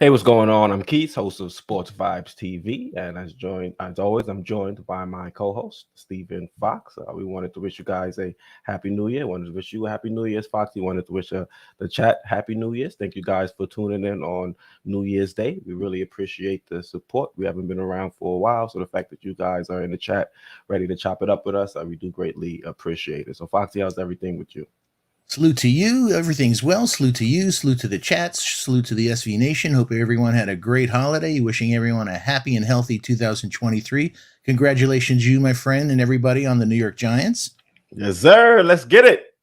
Hey, what's going on? I'm Keith, host of Sports Vibes TV, and as always, I'm joined by my co-host Stephen Fox. We wanted to wish you guys a happy New Year. Wanted to wish you a happy New Year's, Fox. We wanted to wish the chat happy New Year's. Thank you guys for tuning in on New Year's Day. We really appreciate the support. We haven't been around for a while, so the fact that you guys are in the chat, ready to chop it up with us, we do greatly appreciate it. So, Foxy, how's everything with you? Salute to you. Everything's well. Salute to you. Salute to the chats. Salute to the SV Nation. Hope everyone had a great holiday. Wishing everyone a happy and healthy 2023. Congratulations, you, my friend, and everybody on the New York Giants. Yes, sir. Let's get it.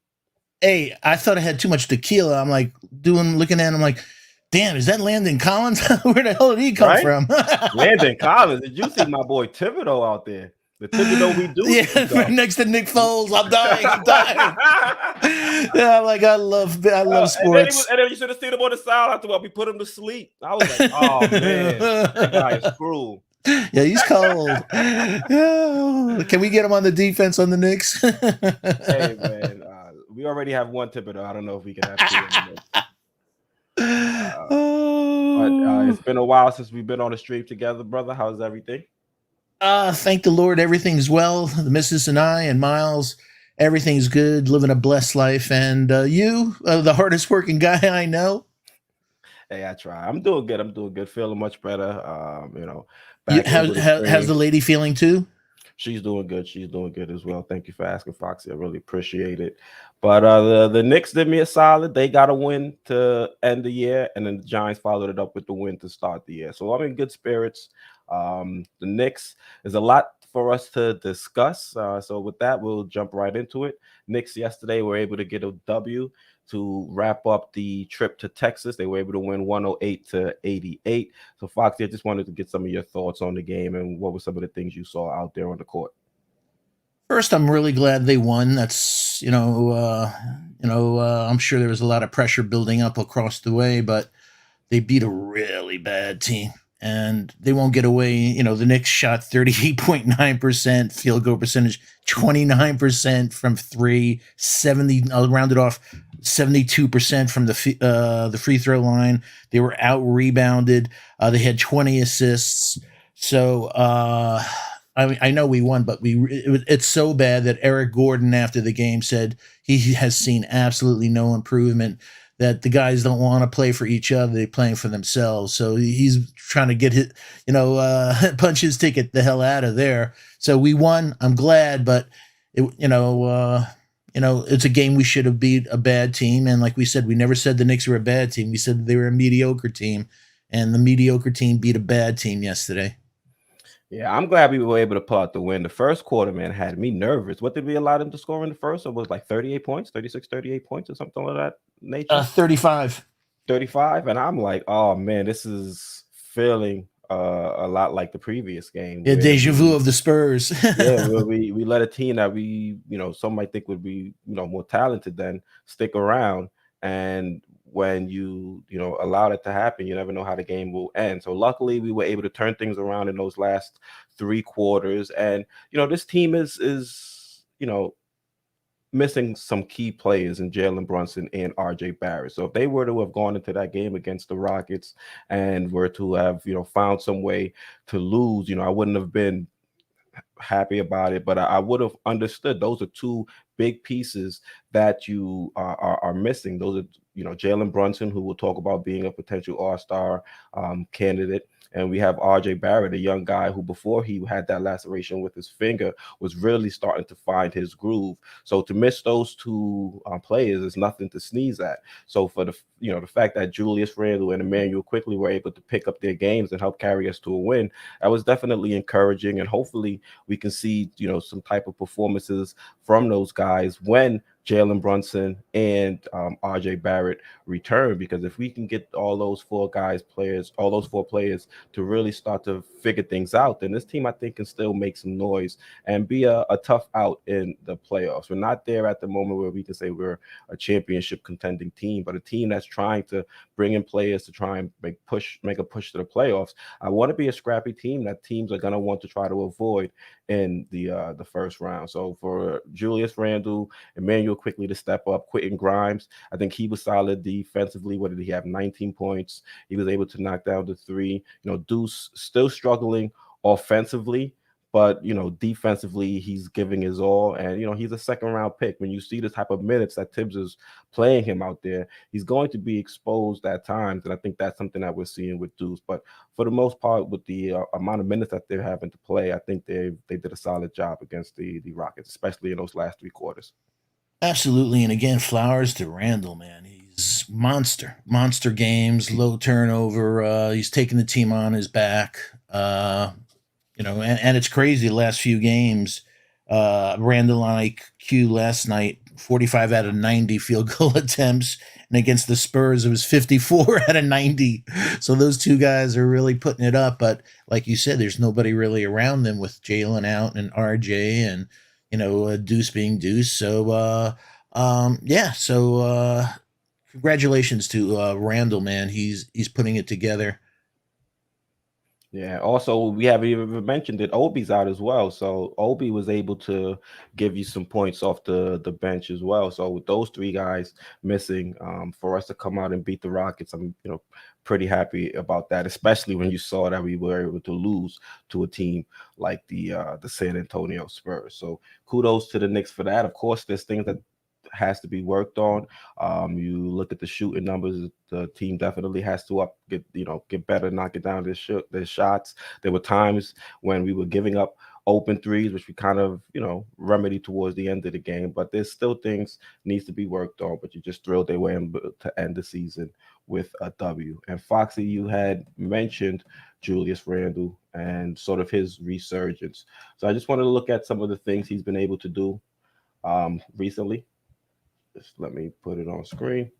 Hey, I thought I had too much tequila. I'm like looking at it. I'm like, damn, is that Landon Collins? Where the hell did he come from? Landon Collins. Did you see my boy Thibodeau out there? The Thibodeau we do. Yeah, next to Nick Foles. I'm dying. Yeah, I love sports. And then you should have seen him on the side after we put him to sleep. I was like, oh man, that guy is cruel. Yeah, he's cold. Yeah. Can we get him on the defense on the Knicks? Hey man, we already have one Thibodeau. I don't know if we can have two. But it's been a while since we've been on the stream together, brother. How's everything? Thank the Lord, everything's well. The missus and I and Miles, everything's good, living a blessed life. And you, the hardest working guy I know. Hey, I try. I'm doing good. Feeling much better. How's the lady feeling too? She's doing good as well. Thank you for asking, Foxy. I really appreciate it. But the Knicks did me a solid. They got a win to end the year, and then the Giants followed it up with the win to start the year. So I'm in good spirits. The Knicks is a lot for us to discuss. So with that, we'll jump right into it. Knicks yesterday were able to get a W to wrap up the trip to Texas. They were able to win 108-88. So Foxy, I just wanted to get some of your thoughts on the game and what were some of the things you saw out there on the court. First, I'm really glad they won. That's I'm sure there was a lot of pressure building up across the way, but they beat a really bad team. And they won't get away. The Knicks shot 38.9% field goal percentage, 29% from three, 70. I'll round it off, 72% from the free throw line. They were out rebounded. They had 20 assists. So I know we won, but it's so bad that Eric Gordon after the game said he has seen absolutely no improvement. That the guys don't want to play for each other; they're playing for themselves. So he's trying to get his, punch his ticket the hell out of there. So we won. I'm glad, but it's a game we should have beat a bad team. And like we said, we never said the Knicks were a bad team. We said they were a mediocre team, and the mediocre team beat a bad team yesterday. Yeah, I'm glad we were able to pull out the win. The first quarter, man, had me nervous. What did we allow them to score in the first? It was like 38 points, 36, 38 points or something like that nature? 35. 35. And I'm like, oh, man, this is feeling a lot like the previous game. Yeah, deja vu of the Spurs. Yeah, where we let a team that some might think would be, more talented than stick around. And when you allow that to happen, you never know how the game will end. So luckily we were able to turn things around in those last three quarters. And this team is missing some key players in Jalen Brunson and RJ Barrett. So if they were to have gone into that game against the Rockets and were to have found some way to lose, I wouldn't have been happy about it, but I would have understood those are two big pieces that you are missing. Those are Jalen Brunson, who we'll talk about being a potential all-star candidate, and we have RJ Barrett, a young guy who before he had that laceration with his finger was really starting to find his groove. So to miss those two players is nothing to sneeze at. So for the fact that Julius Randle and Emmanuel Quickley were able to pick up their games and help carry us to a win, that was definitely encouraging, and hopefully we can see some type of performances from those guys when Jalen Brunson and RJ Barrett return, because if we can get all those four players to really start to figure things out, then this team I think can still make some noise and be a tough out in the playoffs. We're not there at the moment where we can say we're a championship contending team, but a team that's trying to bring in players to try and make a push to the playoffs. I want to be a scrappy team that teams are going to want to try to avoid in the first round. So for Julius Randle, Emmanuel Emmanuel Quickley to step up. Quentin Grimes, I think he was solid defensively. What did he have? 19 points. He was able to knock down the three. Deuce still struggling offensively, but defensively he's giving his all, and he's a second round pick. When you see the type of minutes that Tibbs is playing him out there, he's going to be exposed at times, and I think that's something that we're seeing with Deuce. But for the most part, with the amount of minutes that they're having to play, I think they did a solid job against the Rockets, especially in those last three quarters. Absolutely. And again, flowers to Randle, man. He's monster games, low turnover. He's taking the team on his back. And it's crazy. The last few games, Randle on IQ last night, 45 out of 90 field goal attempts. And against the Spurs, it was 54 out of 90. So those two guys are really putting it up. But like you said, there's nobody really around them with Jalen out and RJ and, Deuce being Deuce. So, yeah. So, congratulations to Randle, man. He's putting it together. Yeah. Also, we haven't even mentioned that Obi's out as well. So Obi was able to give you some points off the bench as well. So with those three guys missing, for us to come out and beat the Rockets, I'm pretty happy about that. Especially when you saw that we were able to lose to a team like the San Antonio Spurs. So kudos to the Knicks for that. Of course, there's things that has to be worked on. You look at the shooting numbers; the team definitely has to get better, knocking down their shots. There were times when we were giving up open threes, which we kind of remedy towards the end of the game. But there's still things needs to be worked on. But you just thrilled their way to end the season with a W. And Foxy, you had mentioned Julius Randle and sort of his resurgence. So I just wanted to look at some of the things he's been able to do recently. Just let me put it on screen.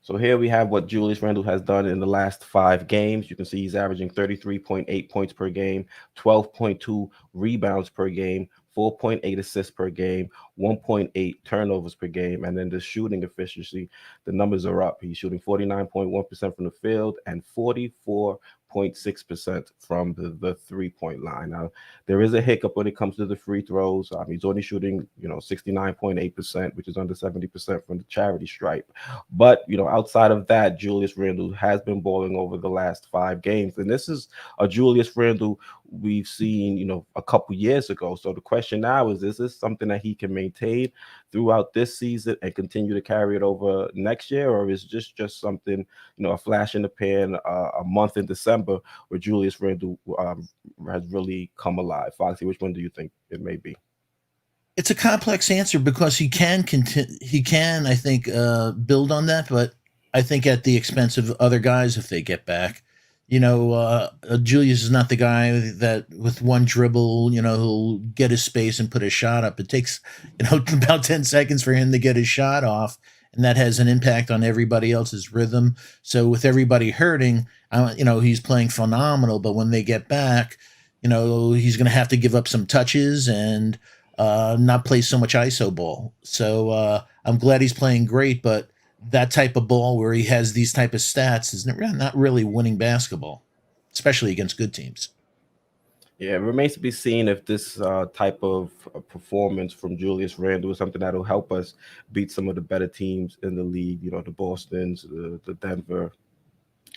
So here we have what Julius Randle has done in the last 5 games. You can see he's averaging 33.8 points per game, 12.2 rebounds per game, 4.8 assists per game, 1.8 turnovers per game. And then the shooting efficiency, the numbers are up. He's shooting 49.1% from the field and 44.6% from the 3-point line. Now, there is a hiccup when it comes to the free throws. He's only shooting, 69.8%, which is under 70% from the charity stripe. But, outside of that, Julius Randle has been balling over the last 5 games. And this is a Julius Randle we've seen, a couple years ago. So the question now is this something that he can maintain throughout this season and continue to carry it over next year? Or is this just something, a flash in the pan, a month in December where Julius Randle has really come alive? Foxy, which one do you think it may be? It's a complex answer because he can I think, build on that, but I think at the expense of other guys if they get back. Julius is not the guy that with one dribble, he'll get his space and put a shot up. It takes, about 10 seconds for him to get his shot off, and that has an impact on everybody else's rhythm. So with everybody hurting, he's playing phenomenal, but when they get back, he's going to have to give up some touches and not play so much ISO ball. So I'm glad he's playing great, but that type of ball where he has these type of stats is not really winning basketball, especially against good teams. Yeah, it remains to be seen if this type of performance from Julius Randle is something that'll help us beat some of the better teams in the league, the Bostons, the Denver,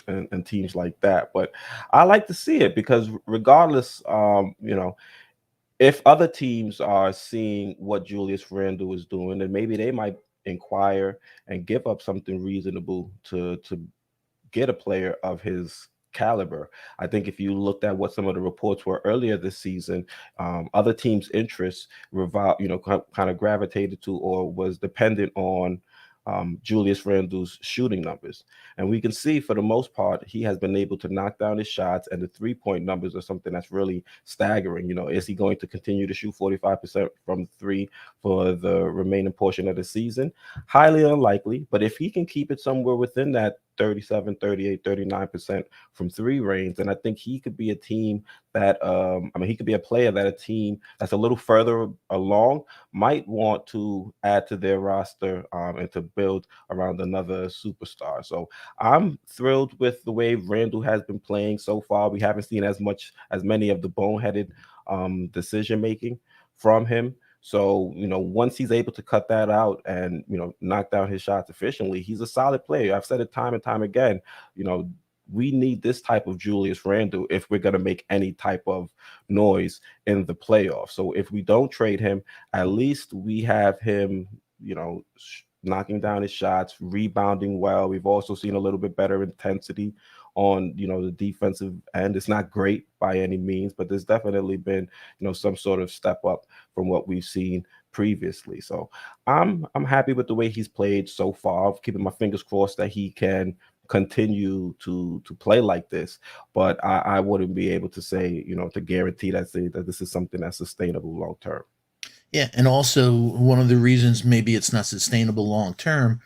and teams like that. But I like to see it because regardless, if other teams are seeing what Julius Randle is doing, then maybe they might inquire and give up something reasonable to get a player of his caliber. I think if you looked at what some of the reports were earlier this season, other teams' interests kind of gravitated to or was dependent on Julius Randle's shooting numbers. And we can see for the most part, he has been able to knock down his shots, and the 3-point numbers are something that's really staggering. Is he going to continue to shoot 45% from three for the remaining portion of the season? Highly unlikely, but if he can keep it somewhere within that 37, 38, 39% from three range, and I think he could be a team that he could be a player that a team that's a little further along might want to add to their roster and to build around another superstar. So I'm thrilled with the way Randle has been playing so far. We haven't seen as many of the boneheaded decision making from him. So, once he's able to cut that out and, knock down his shots efficiently, he's a solid player. I've said it time and time again. You know, we need this type of Julius Randle if we're going to make any type of noise in the playoffs. So if we don't trade him, at least we have him, knocking down his shots, rebounding well. We've also seen a little bit better intensity on, the defensive end. It's not great by any means, but there's definitely been, some sort of step up from what we've seen previously. So I'm happy with the way he's played so far. I'm keeping my fingers crossed that he can continue to play like this, but I wouldn't be able to say, to guarantee that this is something that's sustainable long term. Yeah, and also one of the reasons maybe it's not sustainable long term,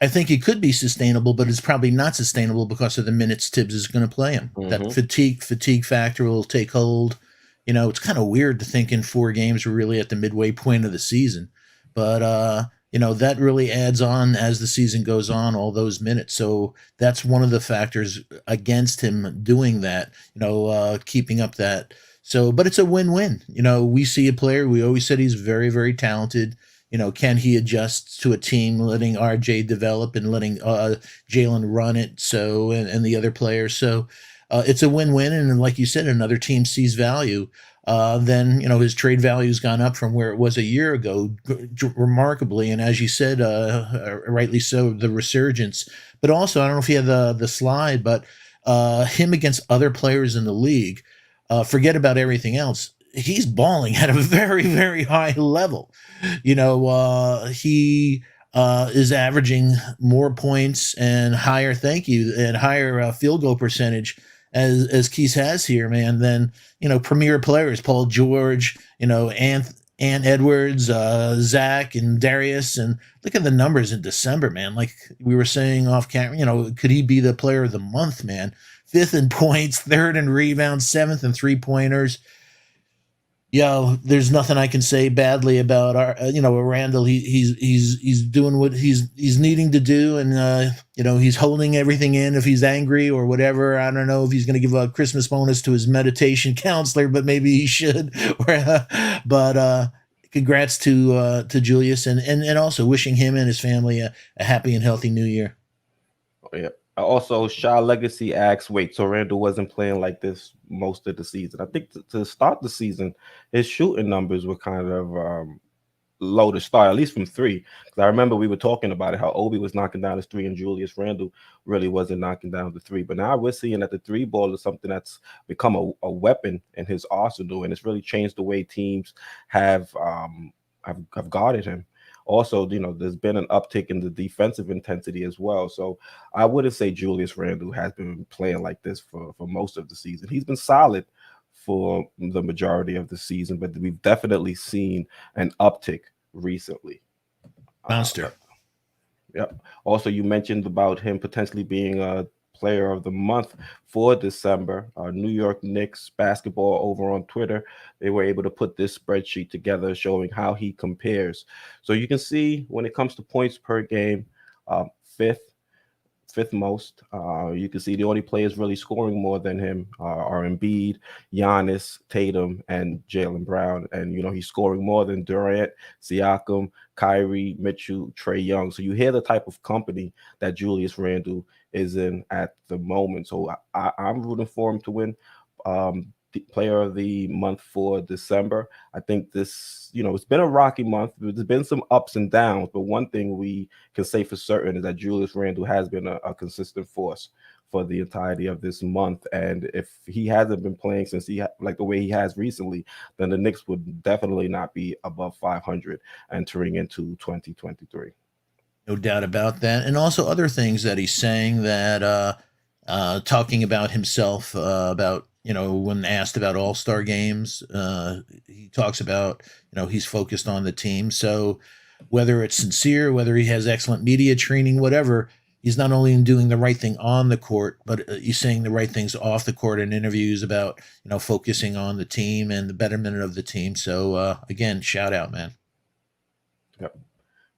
I think it could be sustainable, but it's probably not sustainable because of the minutes Tibbs is going to play him. That fatigue factor will take hold. It's kind of weird to think in 4 games we're really at the midway point of the season, but that really adds on as the season goes on, all those minutes. So that's one of the factors against him doing that. Keeping up that. So, but it's a win-win. We see a player. We always said he's very, very talented. Can he adjust to a team, letting RJ develop and letting Jalen run it? So, and the other players. So, it's a win-win. And like you said, another team sees value. Then, his trade value's gone up from where it was a year ago, remarkably. And as you said, rightly so, the resurgence. But also, I don't know if you had the slide, but him against other players in the league, forget about everything else. He's balling at a very, very high level. He is averaging more points and higher, and higher field goal percentage as Keys has here, man, than, premier players, Paul George, Ant Edwards, Zach and Darius. And look at the numbers in December, man. Like we were saying off camera, could he be the player of the month, man? 5th in points, 3rd in rebounds, 7th in 3-pointers. There's nothing I can say badly about our, Randle. He's doing what he's needing to do, and he's holding everything in. If he's angry or whatever, I don't know if he's going to give a Christmas bonus to his meditation counselor, but maybe he should. But congrats to Julius, and also wishing him and his family a happy and healthy New Year. Oh, yeah. Also, Shaw Legacy asks, wait, so Randle wasn't playing like this most of the season? I think to start the season, his shooting numbers were kind of low to start, at least from 3. Because I remember we were talking about it, how Obi was knocking down his 3 and Julius Randle really wasn't knocking down the 3. But now we're seeing that the 3 ball is something that's become a weapon in his arsenal, and it's really changed the way teams have guarded him. Also, there's been an uptick in the defensive intensity as well. So I wouldn't say Julius Randle has been playing like this for most of the season. He's been solid for the majority of the season, but we've definitely seen an uptick recently. Monster. Yep. Also, you mentioned about him potentially being a player of the month for December. New York Knicks basketball over on Twitter, they were able to put this spreadsheet together showing how he compares. So you can see when it comes to points per game, fifth most. You can see the only players really scoring more than him are Embiid, Giannis, Tatum, and Jaylen Brown. And, he's scoring more than Durant, Siakam, Kyrie, Mitchell, Trae Young. So you hear the type of company that Julius Randle is in at the moment. So I'm rooting for him to win the player of the month for December. I think this, it's been a rocky month. There's been some ups and downs, but one thing we can say for certain is that Julius Randle has been a consistent force for the entirety of this month. And if he hasn't been playing since like the way he has recently, then the Knicks would definitely not be above 500 entering into 2023. No doubt about that. And also other things that he's saying, that talking about himself, about, when asked about all-star games, he talks about, he's focused on the team. So whether it's sincere, whether he has excellent media training, whatever, he's not only doing the right thing on the court, but he's saying the right things off the court in interviews about, focusing on the team and the betterment of the team. So again, shout out, man. Yep.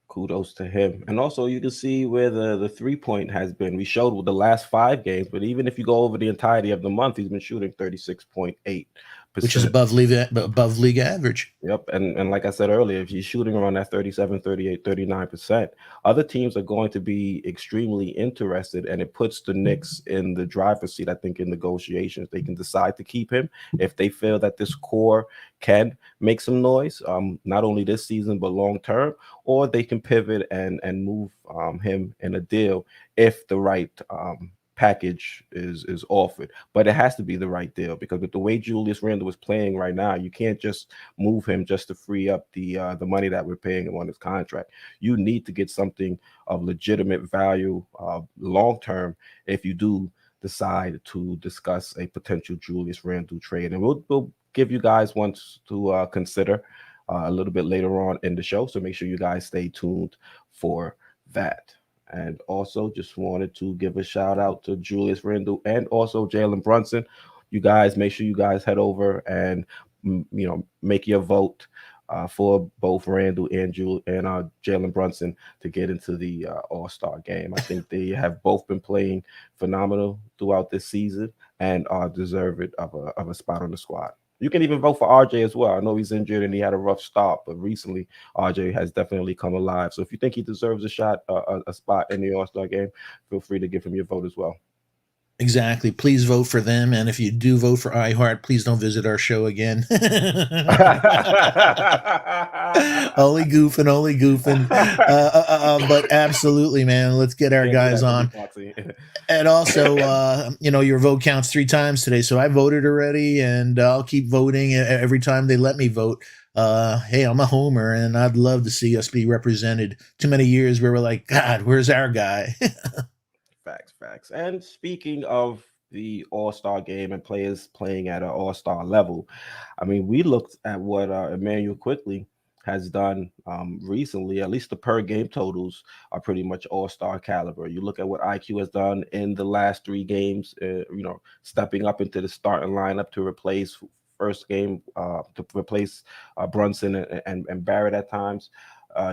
Kudos to him. And also you can see where the 3-point has been. We showed with the last 5 games, but even if you go over the entirety of the month, he's been shooting 36.8%. which is above league average. Yep. And like I said earlier, if he's shooting around that 37, 38, 39%, other teams are going to be extremely interested, and it puts the Knicks in the driver's seat, I think, in negotiations. They can decide to keep him if they feel that this core can make some noise, not only this season, but long term, or they can pivot and move him in a deal if the right package is offered. But it has to be the right deal, because with the way Julius Randle is playing right now, you can't just move him just to free up the money that we're paying him on his contract. You need to get something of legitimate value long term if you do decide to discuss a potential Julius Randle trade. And we'll give you guys one to consider a little bit later on in the show. So make sure you guys stay tuned for that. And also just wanted to give a shout out to Julius Randle and also Jalen Brunson. You guys, make sure you guys head over and make your vote for both Randle and Jalen Brunson to get into the All-Star game. I think they have both been playing phenomenal throughout this season and are deserving of a spot on the squad. You can even vote for RJ as well. I know he's injured and he had a rough start, but recently RJ has definitely come alive. So if you think he deserves a shot, a spot in the All-Star game, feel free to give him your vote as well. Exactly. Please vote for them. And if you do vote for iHeart, please don't visit our show again. Only goofing. But absolutely, man. Let's get our guys on. And also, your vote counts 3 times today. So I voted already, and I'll keep voting every time they let me vote. Hey, I'm a homer, and I'd love to see us be represented. Too many years where we're like, God, where's our guy? Facts. And speaking of the All-Star game and players playing at an All-Star level, I mean, we looked at what Emmanuel Quickley has done recently. At least the per game totals are pretty much All-Star caliber. You look at what IQ has done in the last 3 games, stepping up into the starting lineup to replace Brunson and Barrett at times.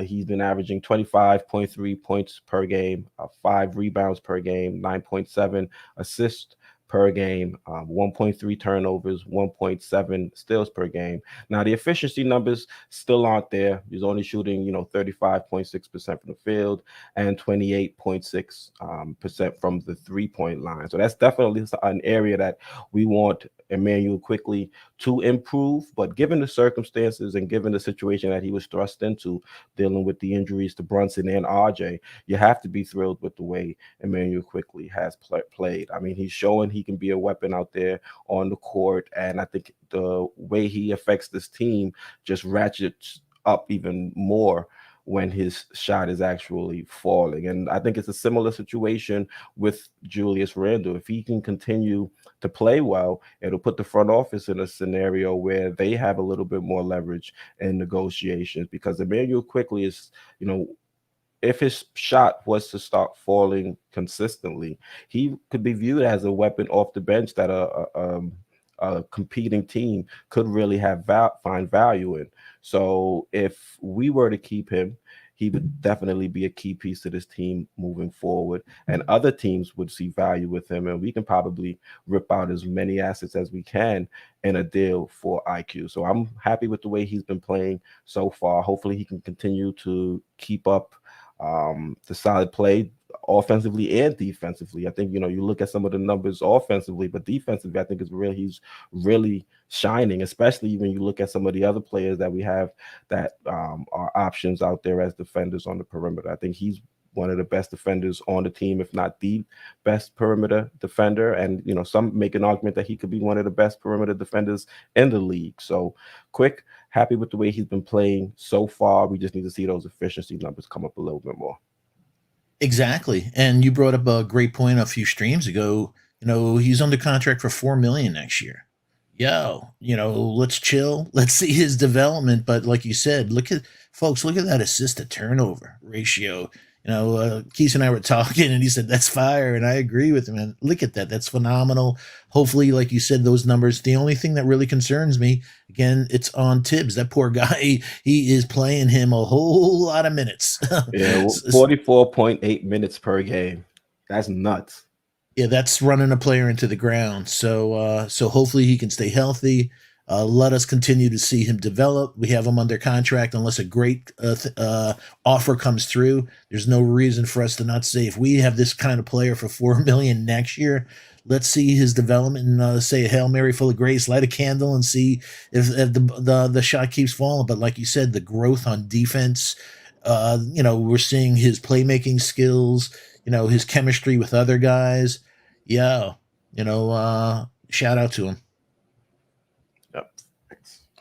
He's been averaging 25.3 points per game, 5 rebounds per game, 9.7 assists per game, 1.3 turnovers, 1.7 steals per game. Now, the efficiency numbers still aren't there. He's only shooting, 35.6% from the field and 28.6% from the 3-point line. So that's definitely an area that we want Emmanuel Quickley to improve. But given the circumstances and given the situation that he was thrust into, dealing with the injuries to Brunson and RJ, you have to be thrilled with the way Emmanuel Quickley has played. I mean, he's showing he can be a weapon out there on the court, and I think the way he affects this team just ratchets up even more when his shot is actually falling. And I think it's a similar situation with Julius Randle. If he can continue to play well, it'll put the front office in a scenario where they have a little bit more leverage in negotiations, because Emmanuel Quickley is, if his shot was to start falling consistently, he could be viewed as a weapon off the bench that a competing team could really find value in. So if we were to keep him, he would definitely be a key piece to this team moving forward, and other teams would see value with him, and we can probably rip out as many assets as we can in a deal for IQ. So I'm happy with the way he's been playing so far. Hopefully he can continue to keep up the solid play offensively and defensively. I think, you look at some of the numbers offensively, but defensively, I think he's really shining, especially when you look at some of the other players that we have that are options out there as defenders on the perimeter. I think he's one of the best defenders on the team, if not the best perimeter defender. And, some make an argument that he could be one of the best perimeter defenders in the league. So happy with the way he's been playing so far. We just need to see those efficiency numbers come up a little bit more. Exactly. And you brought up a great point a few streams ago. He's under contract for $4 million next year. Let's chill. Let's see his development. But like you said, look at that assist to turnover ratio. Keith and I were talking, and he said that's fire, and I agree with him. And look at that; that's phenomenal. Hopefully, like you said, those numbers. The only thing that really concerns me, again, it's on Tibbs. That poor guy. He is playing him a whole lot of minutes. Yeah, 44.8 minutes per game. That's nuts. Yeah, that's running a player into the ground. So hopefully he can stay healthy. Let us continue to see him develop. We have him under contract unless a great offer comes through. There's no reason for us to not say if we have this kind of player for $4 million next year, let's see his development and say a Hail Mary full of grace, light a candle, and see if the shot keeps falling. But like you said, the growth on defense, we're seeing his playmaking skills, his chemistry with other guys. Yeah, shout out to him. Yep.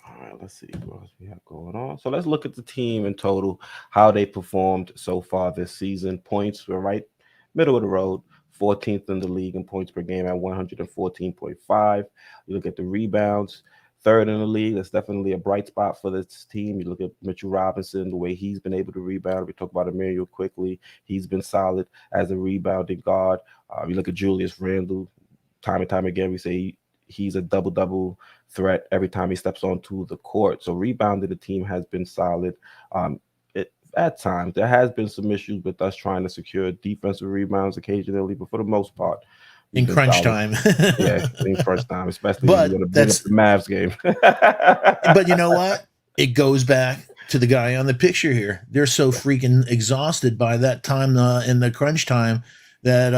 All right, let's see what else we have going on. So let's look at the team in total, how they performed so far this season. Points were right middle of the road, 14th in the league in points per game at 114.5. You look at the rebounds, third in the league. That's definitely a bright spot for this team. You look at Mitchell Robinson, the way he's been able to rebound. We talk about Emmanuel Quickley. He's been solid as a rebounding guard. You look at Julius Randle. Time and time again, we say he's a double-double threat every time he steps onto the court. So rebounding the team has been solid. At times, there has been some issues with us trying to secure defensive rebounds occasionally, but for the most part, in crunch time. Yeah, in crunch time, especially when you want to bring up the Mavs game. But you know what? It goes back to the guy on the picture here. They're so freaking exhausted by that time in the crunch time that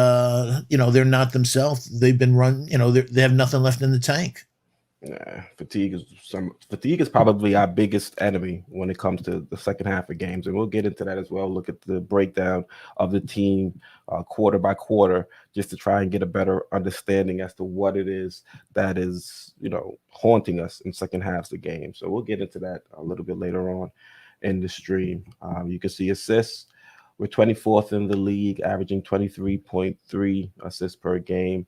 they're not themselves. They've been run. They have nothing left in the tank. Yeah, fatigue is probably our biggest enemy when it comes to the second half of games, and we'll get into that as well. Look at the breakdown of the team quarter by quarter, just to try and get a better understanding as to what it is that is haunting us in second halves of games. So we'll get into that a little bit later on in the stream. You can see assists. We're 24th in the league, averaging 23.3 assists per game.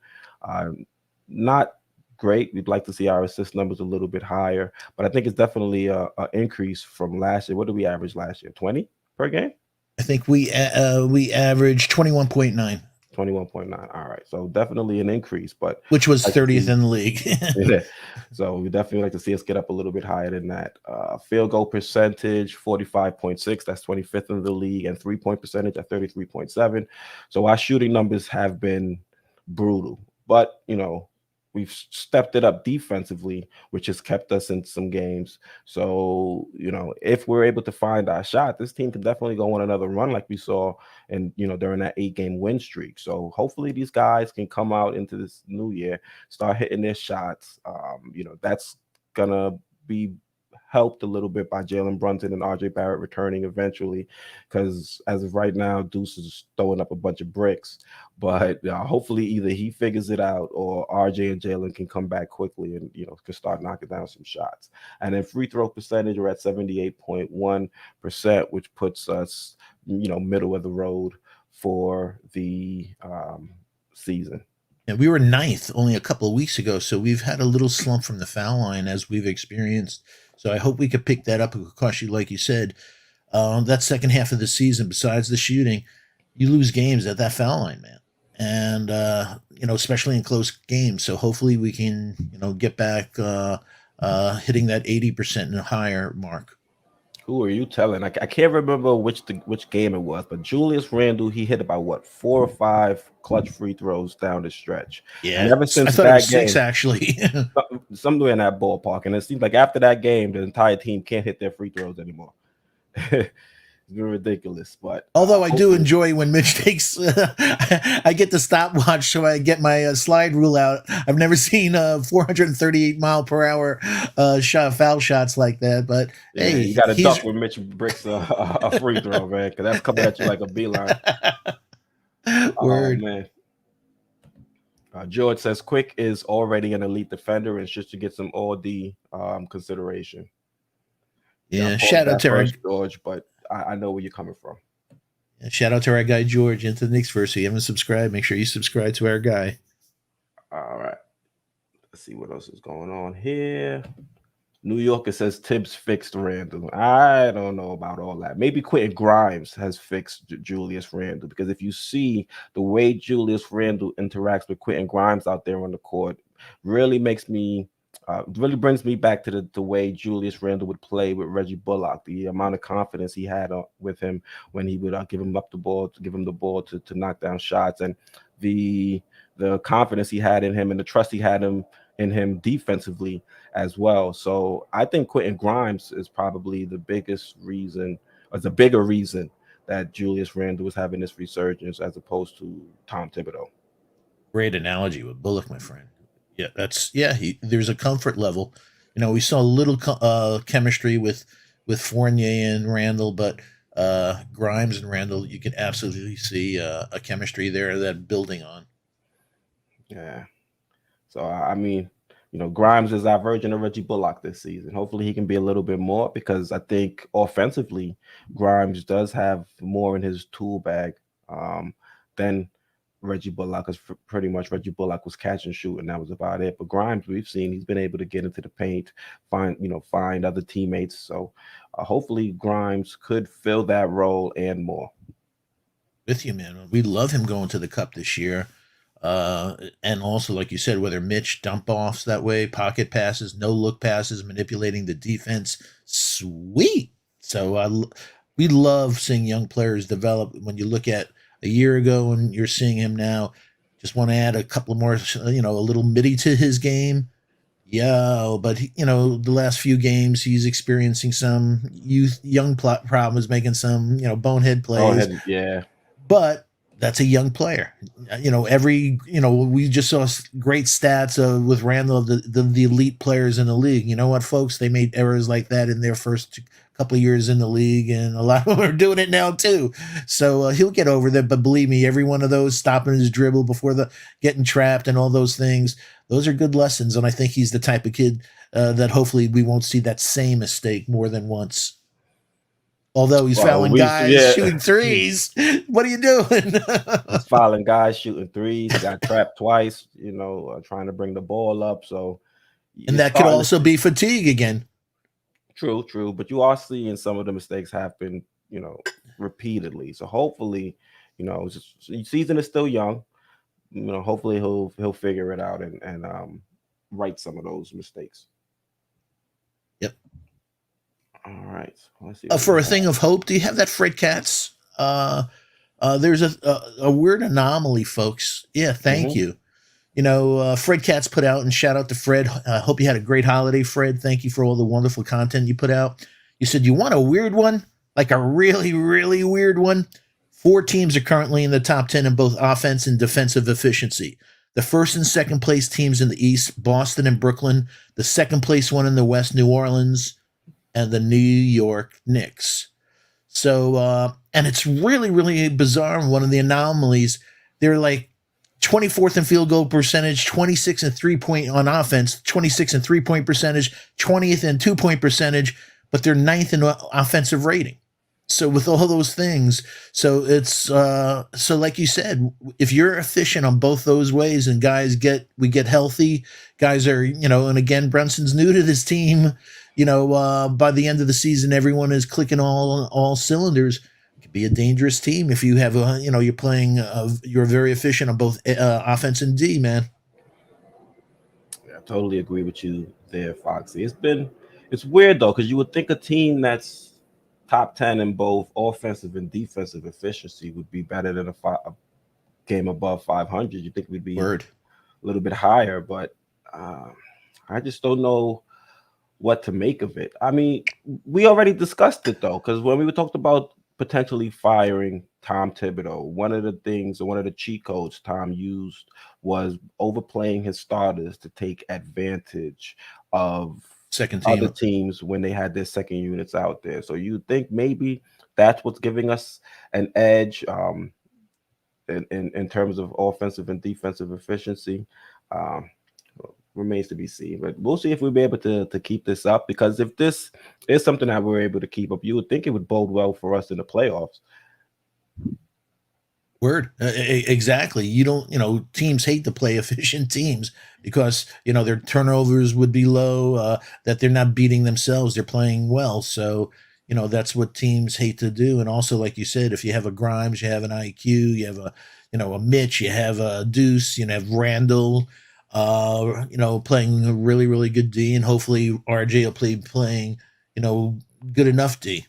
Not great. We'd like to see our assist numbers a little bit higher, but I think it's definitely an increase from last year. What did we average last year? 20 per game? I think we averaged 21.9. 21.9. All right. So definitely an increase, but which was 30th in the league. Yeah. So we definitely like to see us get up a little bit higher than that. Field goal percentage, 45.6. That's 25th in the league, and 3-point percentage at 33.7. So our shooting numbers have been brutal, but we've stepped it up defensively, which has kept us in some games. So, if we're able to find our shot, this team can definitely go on another run like we saw during that 8-game win streak. So hopefully these guys can come out into this new year, start hitting their shots. That's going to be helped a little bit by Jalen Brunson and RJ Barrett returning eventually, because as of right now, Deuce is throwing up a bunch of bricks. But hopefully either he figures it out or RJ and Jalen can come back quickly and can start knocking down some shots. And then free throw percentage, we're at 78.1%, which puts us middle of the road for the season. And we were 9th only a couple of weeks ago, so we've had a little slump from the foul line as we've experienced. So I hope we could pick that up. Because like you said, that second half of the season, besides the shooting, you lose games at that foul line, man. And especially in close games. So hopefully we can get back hitting that 80% and higher mark. Who are you telling? I can't remember which game it was, but Julius Randle, he hit about 4 or 5 clutch free throws down the stretch. Yeah, and ever since I thought that it was game, 6 actually. somewhere in that ballpark. And it seems like after that game, the entire team can't hit their free throws anymore. It's been ridiculous, but although I do enjoy when Mitch takes, I get the stopwatch, so I get my slide rule out. I've never seen 438 mile per hour foul shots like that. But yeah, hey, you got to duck when Mitch breaks a free throw, man, because that's coming at you like a beeline. Word. Oh, man. George says Quick is already an elite defender and just to get some all-D consideration. Yeah, shout out to George, but I know where you're coming from. Yeah, shout out to our guy George into the Knicks verse. If you haven't subscribed, make sure you subscribe to our guy. All right. Let's see what else is going on here. New Yorker says Tibbs fixed Randle. I don't know about all that. Maybe Quentin Grimes has fixed Julius Randle, because if you see the way Julius Randle interacts with Quentin Grimes out there on the court, really makes me really brings me back to the way Julius Randle would play with Reggie Bullock, the amount of confidence he had with him when he would give him the ball to knock down shots, and the confidence he had in him and the trust he had him in him defensively as well. So I think Quentin Grimes is probably the biggest reason, or the bigger reason that Julius Randle was having this resurgence as opposed to Tom Thibodeau. Great analogy with Bullock, my friend. Yeah, there's a comfort level. We saw a little chemistry with Fournier and Randall, but Grimes and Randall, you can absolutely see a chemistry there that building on. Yeah. So I mean, Grimes is our version of Reggie Bullock this season. Hopefully, he can be a little bit more because I think offensively, Grimes does have more in his tool bag than Reggie Bullock. Because pretty much Reggie Bullock was catch and shoot, and that was about it. But Grimes, we've seen he's been able to get into the paint, find other teammates. So hopefully, Grimes could fill that role and more. With you, man. We love him going to the cup this year. And also, like you said, whether Mitch dump offs that way, pocket passes, no look passes, manipulating the defense, sweet. So we love seeing young players develop. When you look at a year ago and you're seeing him now, just want to add a couple more, a little MIDI to his game. Yeah, but the last few games he's experiencing some young problems, making some bonehead plays. Yeah. But that's a young player. We just saw great stats with Randle, the elite players in the league. You know what, folks? They made errors like that in their first couple of years in the league, and a lot of them are doing it now too. So he'll get over that. But believe me, every one of those stopping his dribble before the getting trapped and all those things, those are good lessons. And I think he's the type of kid that hopefully we won't see that same mistake more than once. Although he's fouling guys shooting threes. What are you doing? He's fouling guys shooting threes. He got trapped twice, trying to bring the ball up. So, and that could also be fatigue again. True. But you are seeing some of the mistakes happen, repeatedly. So hopefully, season is still young. Hopefully he'll figure it out and right some of those mistakes. Yep. All right. Let's see. For a thing of hope, do you have that Fred Katz? There's a weird anomaly, folks. Yeah, thank you. Fred Katz put out, and shout out to Fred. I hope you had a great holiday, Fred. Thank you for all the wonderful content you put out. You said you want a weird one, like a really, really weird one. 4 teams are currently in the top 10 in both offense and defensive efficiency. The first and second place teams in the East, Boston and Brooklyn. The second place one in the West, New Orleans, and the New York Knicks. So, and it's really, really bizarre. One of the anomalies, they're like 24th in field goal percentage, 26 and 3-point on offense, 26 and 3-point percentage, 20th and 2-point percentage, but they're 9th in offensive rating. So with all those things, so it's so like you said, if you're efficient on both those ways and we get healthy, guys are, and again, Brunson's new to this team. By the end of the season, everyone is clicking all cylinders. It could be a dangerous team if you have you're playing, you're very efficient on both offense and D, man. Yeah, I totally agree with you there, Foxy. It's weird though, because you would think a team that's top 10 in both offensive and defensive efficiency would be better than a game above 500. You think we'd be a little bit higher, but I just don't know what to make of it. I mean, we already discussed it though, because when we talked about potentially firing Tom Thibodeau, one of the cheat codes Tom used was overplaying his starters to take advantage of other teams when they had their second units out there. So you think maybe that's what's giving us an edge in terms of offensive and defensive efficiency. Remains to be seen, but we'll see if we'll be able to keep this up, because if this is something that we're able to keep up, you would think it would bode well for us in the playoffs. Word. Exactly. You don't, teams hate to play efficient teams because, their turnovers would be low, that they're not beating themselves. They're playing well. So, that's what teams hate to do. And also, like you said, if you have a Grimes, you have an IQ, you have a Mitch, you have a Deuce, you have Randle, playing a really, really good D, and hopefully RJ will playing, good enough D.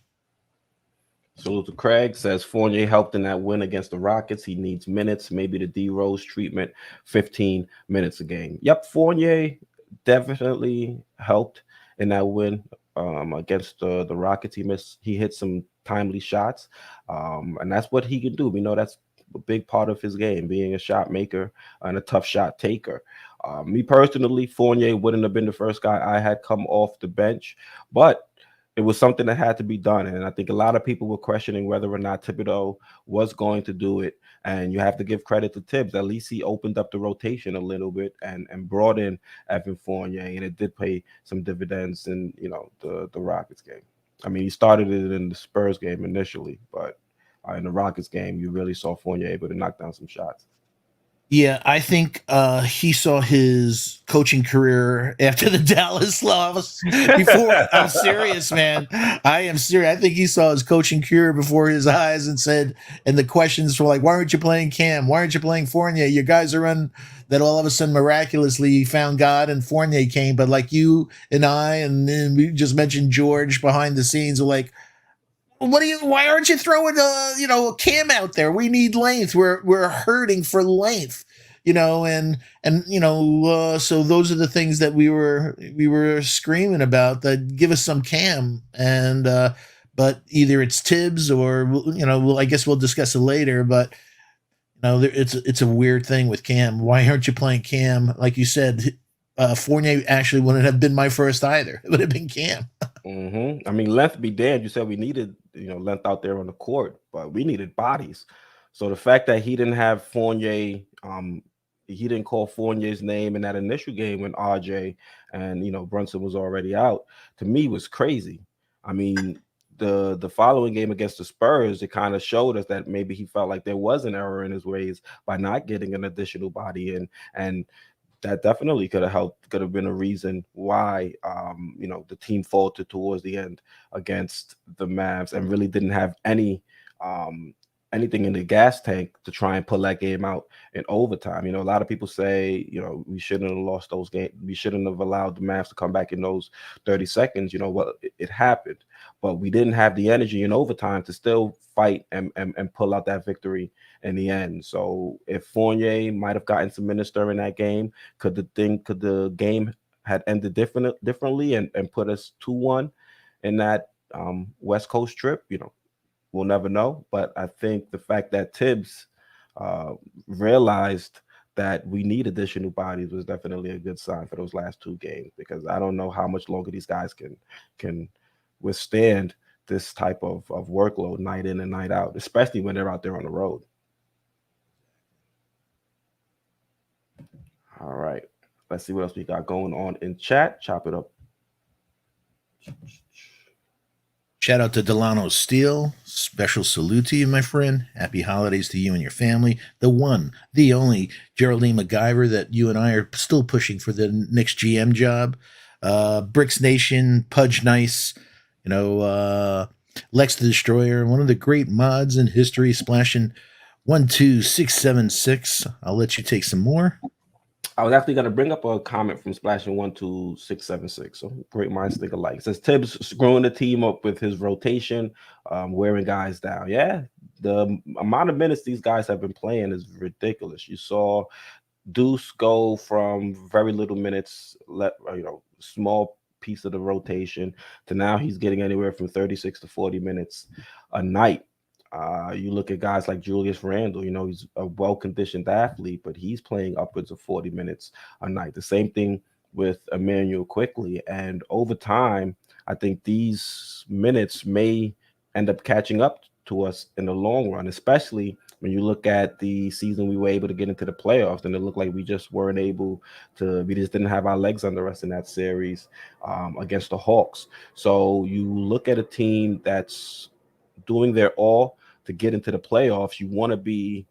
Salute to Craig. Says Fournier helped in that win against the Rockets. He needs minutes, maybe the D Rose treatment, 15 minutes a game. Yep, Fournier definitely helped in that win against the Rockets. He hit some timely shots, and that's what he can do. We know that's a big part of his game, being a shot maker and a tough shot taker. Me personally, Fournier wouldn't have been the first guy I had come off the bench, but it was something that had to be done. And I think a lot of people were questioning whether or not Thibodeau was going to do it. And you have to give credit to Tibbs. At least he opened up the rotation a little bit and brought in Evan Fournier, and it did pay some dividends in the Rockets game. I mean, he started it in the Spurs game initially, but in the Rockets game, you really saw Fournier able to knock down some shots. Yeah, I think he saw his coaching career after the Dallas loss. Before, I'm serious, man. I am serious. I think he saw his coaching career before his eyes and said, and the questions were like, "Why aren't you playing Cam? Why aren't you playing Fournier? Your guys are on." That all of a sudden, miraculously, he found God and Fournier came. But like you and I, and then we just mentioned George behind the scenes, were like, why aren't you throwing a Cam out there? We need length. We're hurting for length, and so those are the things that we were screaming about, that give us some Cam. And but either it's Tibbs or I guess we'll discuss it later. But it's a weird thing with Cam. Why aren't you playing Cam? Like you said, Fournier actually wouldn't have been my first either. It would have been Cam. I mean, length be damned. You said we needed, length out there on the court, but we needed bodies. So the fact that he didn't have Fournier, he didn't call Fournier's name in that initial game when RJ and Brunson was already out, to me was crazy. I mean, the following game against the Spurs, it kind of showed us that maybe he felt like there was an error in his ways by not getting an additional body in, and that definitely could have helped, could have been a reason why the team faltered towards the end against the Mavs and really didn't have um anything in the gas tank to try and pull that game out in overtime. A lot of people say, we shouldn't have lost those games. We shouldn't have allowed the Mavs to come back in those 30 seconds. Well, it happened, but we didn't have the energy in overtime to still fight and pull out that victory in the end. So if Fournier might have gotten some minutes during that game, could the game had ended differently and put us 2-1 in that West Coast trip? We'll never know. But I think the fact that Tibbs realized that we need additional bodies was definitely a good sign for those last two games, because I don't know how much longer these guys can withstand this type of workload night in and night out, especially when they're out there on the road. All right. Let's see what else we got going on in chat. Chop it up. Shout out to Delano Steele. Special salute to you, my friend. Happy holidays to you and your family. The one, the only Geraldine MacGyver that you and I are still pushing for the Knicks GM job. Bricks Nation, Pudge Nice, Lex the Destroyer, one of the great mods in history, splashing 12676. I'll let you take some more. I was actually going to bring up a comment from Splashing 12676. So great minds think alike. It says Tibbs screwing the team up with his rotation, wearing guys down. Yeah, the amount of minutes these guys have been playing is ridiculous. You saw Deuce go from very little minutes, small piece of the rotation, to now he's getting anywhere from 36 to 40 minutes a night. You look at guys like Julius Randle, he's a well-conditioned athlete, but he's playing upwards of 40 minutes a night. The same thing with Emmanuel Quickley. And over time, I think these minutes may end up catching up to us in the long run, especially when you look at the season we were able to get into the playoffs, and it looked like we just didn't have our legs under us in that series against the Hawks. So you look at a team that's doing their all to get into the playoffs. You want to be,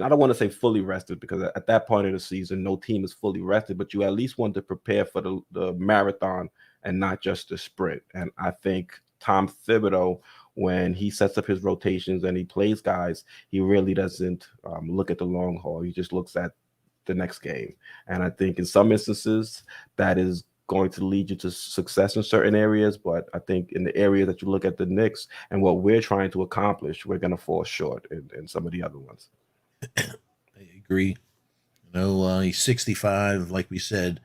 I don't want to say fully rested, because at that point of the season, no team is fully rested, but you at least want to prepare for the marathon and not just the sprint. And I think Tom Thibodeau, when he sets up his rotations and he plays guys, he really doesn't look at the long haul. He just looks at the next game. And I think in some instances that is going to lead you to success in certain areas, but I think in the area that you look at the Knicks and what we're trying to accomplish, we're going to fall short in some of the other ones. I agree. He's 65, like we said.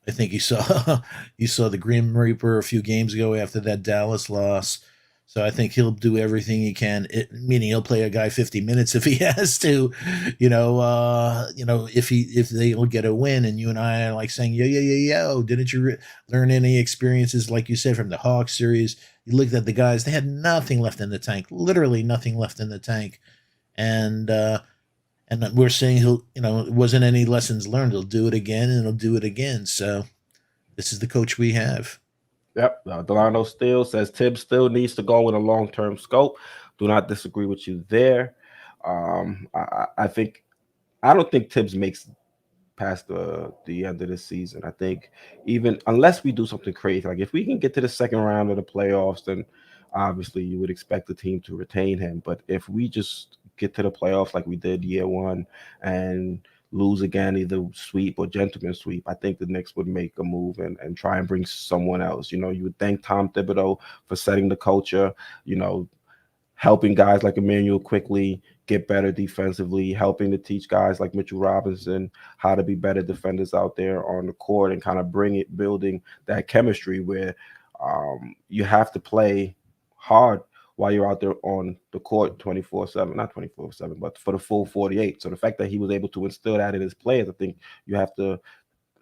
I think you saw you saw the Grim Reaper a few games ago after that Dallas loss. So I think he'll do everything he can. Meaning he'll play a guy 50 minutes if he has to. If they'll get a win, and you and I are like saying, yo, didn't you learn any experiences like you said from the Hawks series? You looked at the guys; they had nothing left in the tank, literally nothing left in the tank, and we're saying it wasn't any lessons learned. He'll do it again, and he'll do it again. So this is the coach we have. Yep. Delano still says Tibbs still needs to go with a long term scope. Do not disagree with you there. I think I don't think Tibbs makes past the end of the season. I think even unless we do something crazy, like if we can get to the second round of the playoffs, then obviously you would expect the team to retain him. But if we just get to the playoffs like we did year one and lose again, either sweep or gentleman sweep, I think the Knicks would make a move and try and bring someone else. You would thank Tom Thibodeau for setting the culture, you know, helping guys like Emmanuel Quickley get better defensively, helping to teach guys like Mitchell Robinson how to be better defenders out there on the court and kind of building that chemistry where you have to play hard while you're out there on the court 24/7, not 24/7, but for the full 48. So the fact that he was able to instill that in his players, I think you have to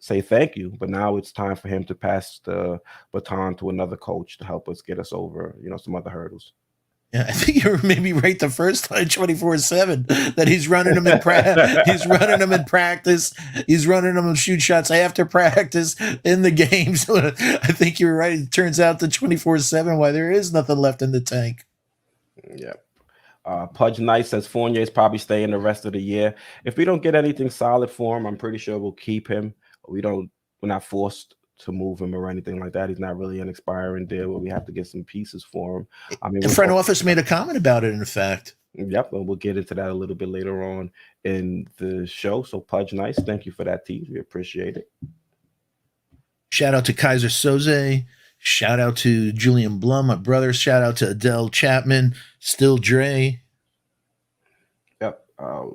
say thank you. But now it's time for him to pass the baton to another coach to help us get us over, some other hurdles. Yeah, I think you were maybe right the first time 24/7 that he's running them he's running them in practice. He's running them shoot shots after practice in the game. So I think you're right. It turns out the 24/7 why there is nothing left in the tank. Yeah. Pudge Knight says Fournier is probably staying the rest of the year. If we don't get anything solid for him, I'm pretty sure we'll keep him. We're not forced to move him or anything like that. He's not really an expiring deal where we have to get some pieces for him. I mean, the front office made a comment about it, in fact. Yep, and we'll get into that a little bit later on in the show. So Pudge Nice, thank you for that tease. We appreciate it. Shout out to Kaiser Soze. Shout out to Julian Blum, my brother. Shout out to Adele Chapman. Still Dre. Yep.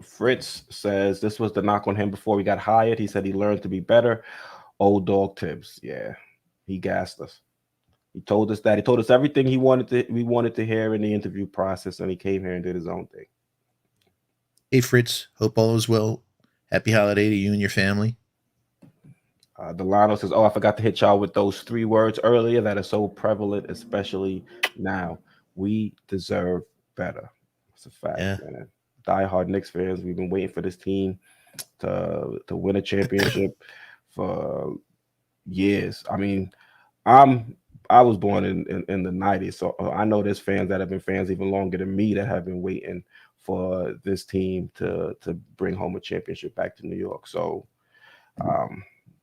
Fritz says this was the knock on him before we got hired. He said he learned to be better. Old dog Tibbs. Yeah, he gassed us. He told us that. He told us everything we wanted to hear in the interview process, and he came here and did his own thing. Hey, Fritz. Hope all is well. Happy holiday to you and your family. Delano says, I forgot to hit y'all with those 3 words earlier that are so prevalent, especially now. We deserve better. It's a fact, man. Die-hard Knicks fans, we've been waiting for this team to win a championship for years. I mean, I was born in the 90s, so I know there's fans that have been fans even longer than me that have been waiting for this team to bring home a championship back to New York. So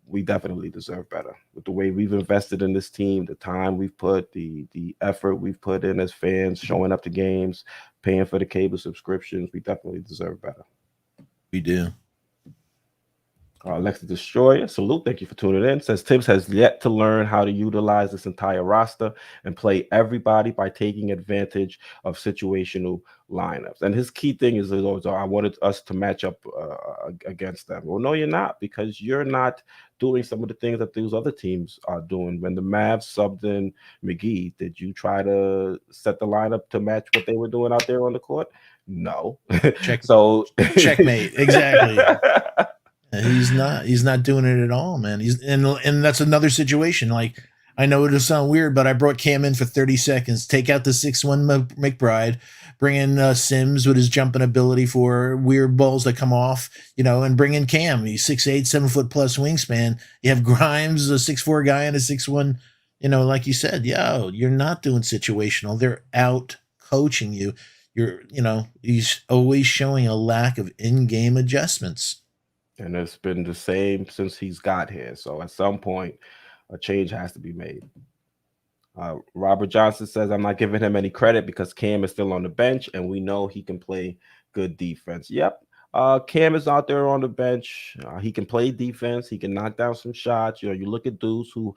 we definitely deserve better with the way we've invested in this team, the time we've put, the effort we've put in as fans, showing up to games, paying for the cable subscriptions. We definitely deserve better. We do. Alexa Destroyer, salute. Thank you for tuning in. Says Tibbs has yet to learn how to utilize this entire roster and play everybody by taking advantage of situational lineups. And his key thing is always, I wanted us to match up against them. Well, no, you're not, because you're not doing some of the things that those other teams are doing. When the Mavs subbed in McGee, did you try to set the lineup to match what they were doing out there on the court? No. So checkmate. Exactly. He's not doing it at all, man. And that's another situation. Like, I know it'll sound weird, but I brought Cam in for 30 seconds. Take out the 6'1" McBride, bring in Sims with his jumping ability for weird balls that come off, and bring in Cam. He's 6'8", 7 foot plus wingspan. You have Grimes, a 6'4" guy, and a 6'1". Like you said, you're not doing situational. They're out coaching you. He's always showing a lack of in-game adjustments. And it's been the same since he's got here. So at some point, a change has to be made. Robert Johnson says, I'm not giving him any credit because Cam is still on the bench, and we know he can play good defense. Yep. Cam is out there on the bench. He can play defense. He can knock down some shots. You look at Deuce, who,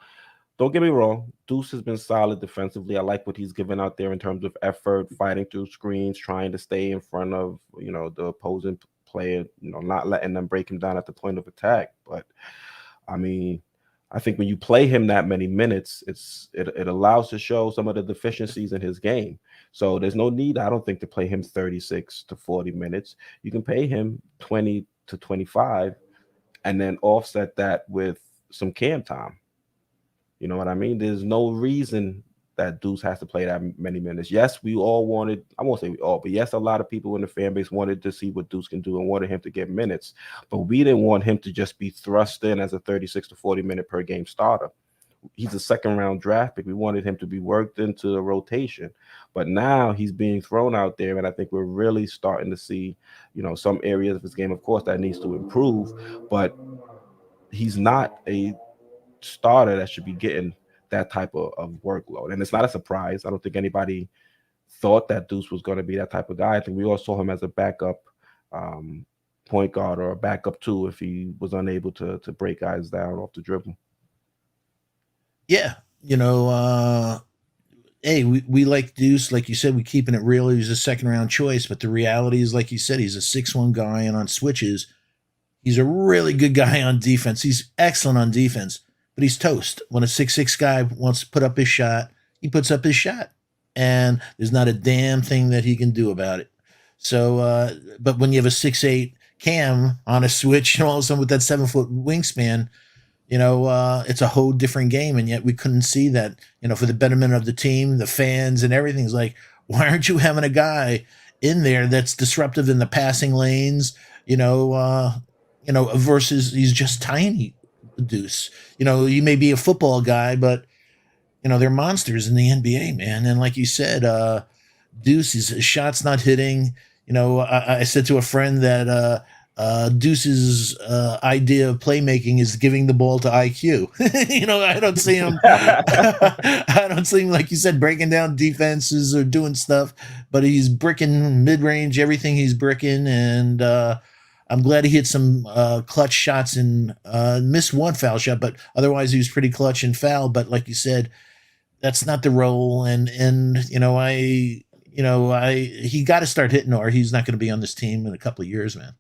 don't get me wrong, Deuce has been solid defensively. I like what he's given out there in terms of effort, fighting through screens, trying to stay in front of, the opposing player, not letting them break him down at the point of attack. But I mean, I think when you play him that many minutes, it allows to show some of the deficiencies in his game. So there's no need, I don't think, to play him 36 to 40 minutes. You can pay him 20 to 25 and then offset that with some cam time. You know what I mean? There's no reason that Deuce has to play that many minutes. Yes, we all wanted, I won't say we all, but yes, a lot of people in the fan base wanted to see what Deuce can do and wanted him to get minutes. But we didn't want him to just be thrust in as a 36 to 40 minute per game starter. He's a second round draft pick. We wanted him to be worked into the rotation. But now he's being thrown out there, and I think we're really starting to see, some areas of his game, of course, that needs to improve. But he's not a starter that should be getting that type of workload. And it's not a surprise. I don't think anybody thought that Deuce was going to be that type of guy. I think we all saw him as a backup point guard or a backup too if he was unable to break guys down off the dribble. Yeah. Hey, we like Deuce. Like you said, we keeping it real. He was a second round choice, but the reality is, like you said, he's a 6'1" guy, and on switches, he's a really good guy on defense. He's excellent on defense, but he's toast. When a 6'6" guy wants to put up his shot, he puts up his shot, and there's not a damn thing that he can do about it. So, but when you have a 6'8" Cam on a switch, and all of a sudden with that 7-foot wingspan, it's a whole different game, and yet we couldn't see that, for the betterment of the team, the fans, and everything. It's like, why aren't you having a guy in there that's disruptive in the passing lanes, versus he's just tiny, Deuce. You may be a football guy, but, they're monsters in the NBA, man. And like you said, Deuce, his shot's not hitting. I said to a friend that Deuce's idea of playmaking is giving the ball to IQ. I don't see him. I don't see him, like you said, breaking down defenses or doing stuff. But he's bricking mid-range, everything he's bricking, and I'm glad he hit some clutch shots and missed one foul shot. But otherwise, he was pretty clutch and foul. But like you said, that's not the role. And he got to start hitting, or he's not going to be on this team in a couple of years, man.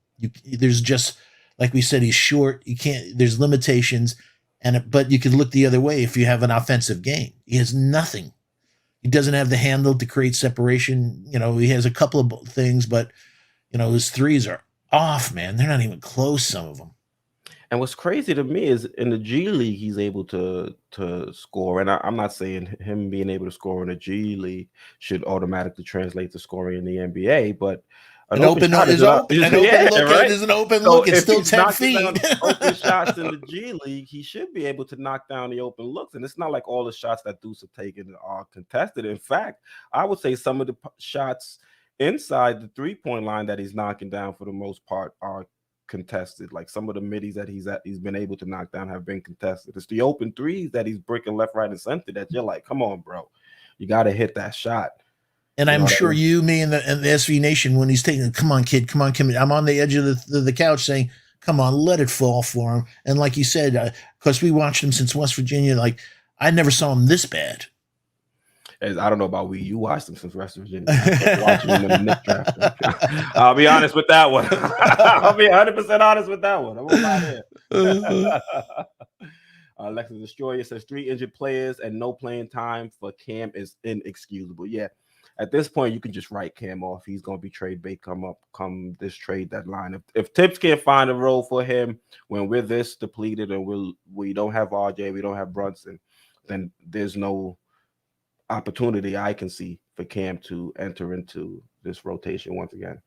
There's just, like we said, he's short. You can't. There's limitations, but you can look the other way if you have an offensive game. He has nothing. He doesn't have the handle to create separation. He has a couple of things, but his threes are off, man. They're not even close. Some of them. And what's crazy to me is in the G League, he's able to score. And I'm not saying him being able to score in the G League should automatically translate to scoring in the NBA, but an open look is an open look. It's still 10 feet. Open shots in the G League, he should be able to knock down the open looks. And it's not like all the shots that Deuce have taken are contested. In fact, I would say some of the shots inside the 3-point line that he's knocking down for the most part are contested. Like some of the middies that he's been able to knock down have been contested. It's the open threes that he's bricking left, right, and center that you're like, come on, bro, you got to hit that shot. And I'm sure you, me, and the SV Nation, when he's taking, come on, kid, come on, I'm on the edge of the couch saying, come on, let it fall for him. And like you said, because we watched him since West Virginia, like I never saw him this bad. I don't know about you watched him since West Virginia. Watching him in the Knicks draft. I'll be honest with that one. I'll be 100% honest with that one. I won't lie there. Alexis Destroyer says 3 injured players and no playing time for Cam is inexcusable. Yeah, at this point you can just write Cam off. He's going to be trade bait come this trade deadline. If Tibbs can't find a role for him when we're this depleted and we don't have RJ, we don't have Brunson, then there's no opportunity I can see for Cam to enter into this rotation once again.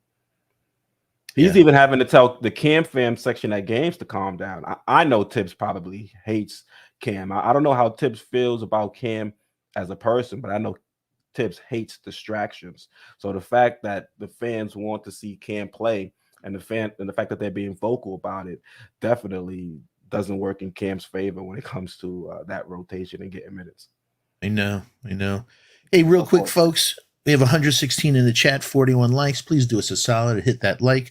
He's even having to tell the Cam fam section at games to calm down. I know Tibbs probably hates Cam. I don't know how Tibbs feels about Cam as a person, but I know Tibbs hates distractions. So the fact that the fans want to see Cam play and the fact that they're being vocal about it definitely doesn't work in Cam's favor when it comes to that rotation and getting minutes. I know. Hey, real quick, folks, we have 116 in the chat, 41 likes. Please do us a solid and hit that like.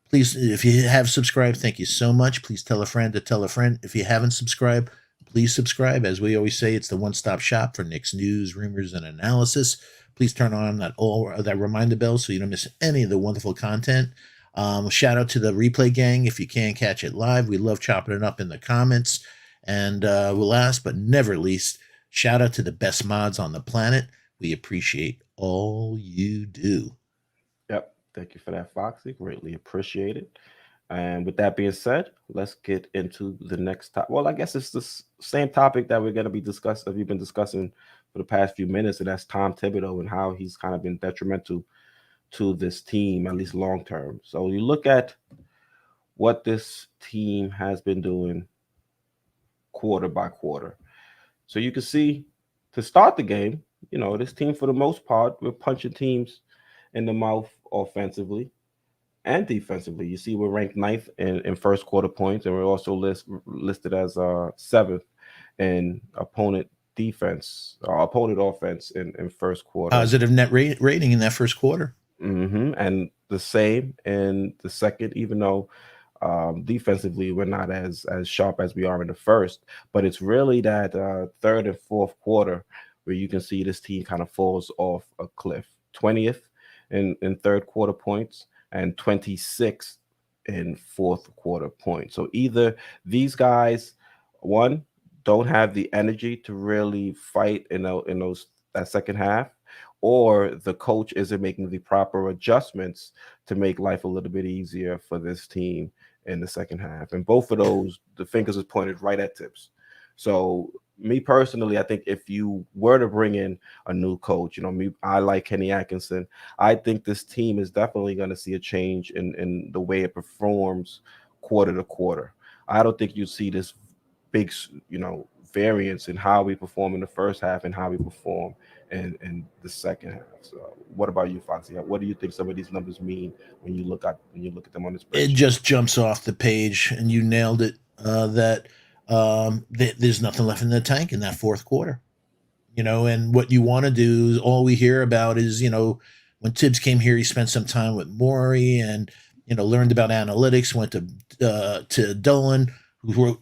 Please, if you have subscribed, thank you so much. Please tell a friend to tell a friend. If you haven't subscribed, please subscribe. As we always say, it's the one-stop shop for Knicks news, rumors, and analysis. Please turn on that reminder bell so you don't miss any of the wonderful content. Shout out to the replay gang if you can catch it live. We love chopping it up in the comments. And last but never least, shout out to the best mods on the planet. We appreciate all you do. Yep. Thank you for that, Foxy. Greatly appreciate it. And with that being said, let's get into the next topic. Well, I guess it's the same topic that we're going to be discussing, that we've been discussing for the past few minutes, and that's Tom Thibodeau and how he's kind of been detrimental to this team, at least long term. So you look at what this team has been doing quarter by quarter. So you can see to start the game, this team, for the most part, we're punching teams in the mouth offensively and defensively. You see, we're ranked ninth in first quarter points, and we're also listed as seventh in opponent defense, or opponent offense in first quarter. Positive net rating in that first quarter. And the same in the second, even though defensively we're not as sharp as we are in the first. But it's really that third and fourth quarter where you can see this team kind of falls off a cliff. 20th in third quarter points and 26th in fourth quarter points. So either these guys, one, don't have the energy to really fight in that second half, or the coach isn't making the proper adjustments to make life a little bit easier for this team in the second half. And both of those, the fingers is pointed right at Tibbs. So me personally, I think if you were to bring in a new coach, I like Kenny Atkinson. I think this team is definitely going to see a change in the way it performs quarter to quarter. I don't think you see this big, variance in how we perform in the first half and how we perform in the second half. So what about you, Foxy? What do you think some of these numbers mean when you look at them on this spreadsheet? It just jumps off the page, and you nailed it. There's nothing left in the tank in that fourth quarter, and what you want to do is, all we hear about is, when Tibbs came here, he spent some time with Morey and, learned about analytics, went to Dolan, who wrote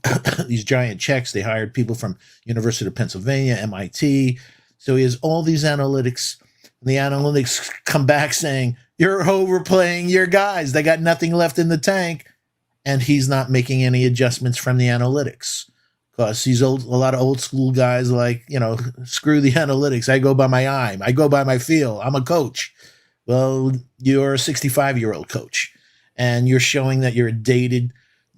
these giant checks. They hired people from University of Pennsylvania, MIT. So he has all these analytics, and the analytics come back saying, you're overplaying your guys. They got nothing left in the tank. And he's not making any adjustments from the analytics, because he's a lot of old school guys like, screw the analytics. I go by my eye. I go by my feel. I'm a coach. Well, you're a 65-year-old coach, and you're showing that you're dated.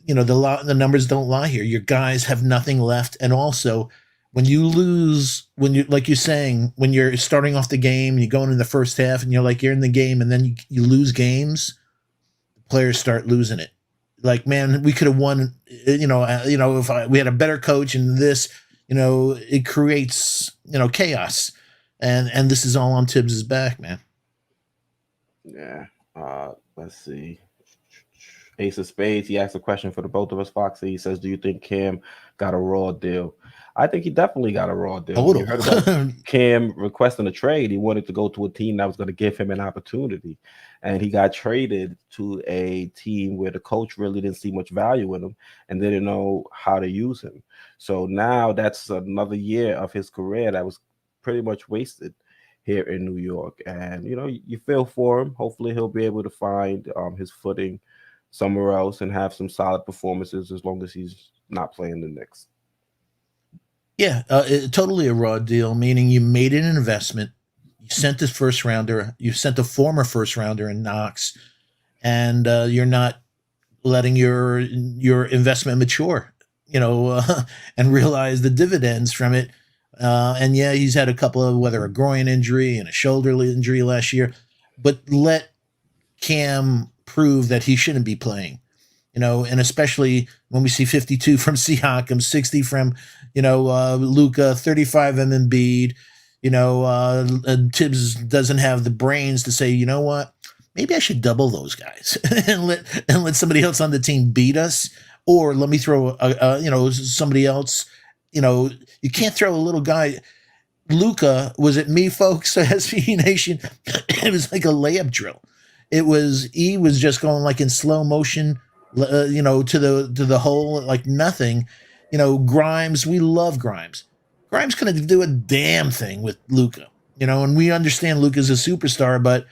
The numbers don't lie here. Your guys have nothing left. And also, when you lose, like you're saying, when you're starting off the game, you're going in the first half, and you're in the game, and then you lose games, players start losing it. Like, man, we could have won, if we had a better coach, and this, it creates, chaos. And this is all on Tibbs' back, man. Yeah. Let's see. Ace of Spades, he asked a question for the both of us, Foxy. He says, do you think Cam got a raw deal? I think he definitely got a raw deal. You heard about Cam requesting a trade. He wanted to go to a team that was going to give him an opportunity. And he got traded to a team where the coach really didn't see much value in him and didn't know how to use him. So now that's another year of his career that was pretty much wasted here in New York. And, you feel for him. Hopefully he'll be able to find his footing somewhere else and have some solid performances, as long as he's not playing the Knicks. Yeah, totally a raw deal, meaning you made an investment. You sent this first rounder. You sent a former first rounder in Knox, and you're not letting your investment mature, and realize the dividends from it. And yeah, he's had a couple of, whether a groin injury and a shoulder injury last year, but let Cam prove that he shouldn't be playing. And especially when we see 52 from Siakam, 60 from, Luka, 35 Embiid, Tibbs doesn't have the brains to say, you know what, maybe I should double those guys and let somebody else on the team beat us, or let me throw somebody else. You can't throw a little guy. Luka, was it me, folks? SB Nation, it was like a layup drill. He was just going like in slow motion, to the hole, like nothing. Grimes, we love Grimes. Grimes couldn't do a damn thing with Luka, and we understand Luka's a superstar, but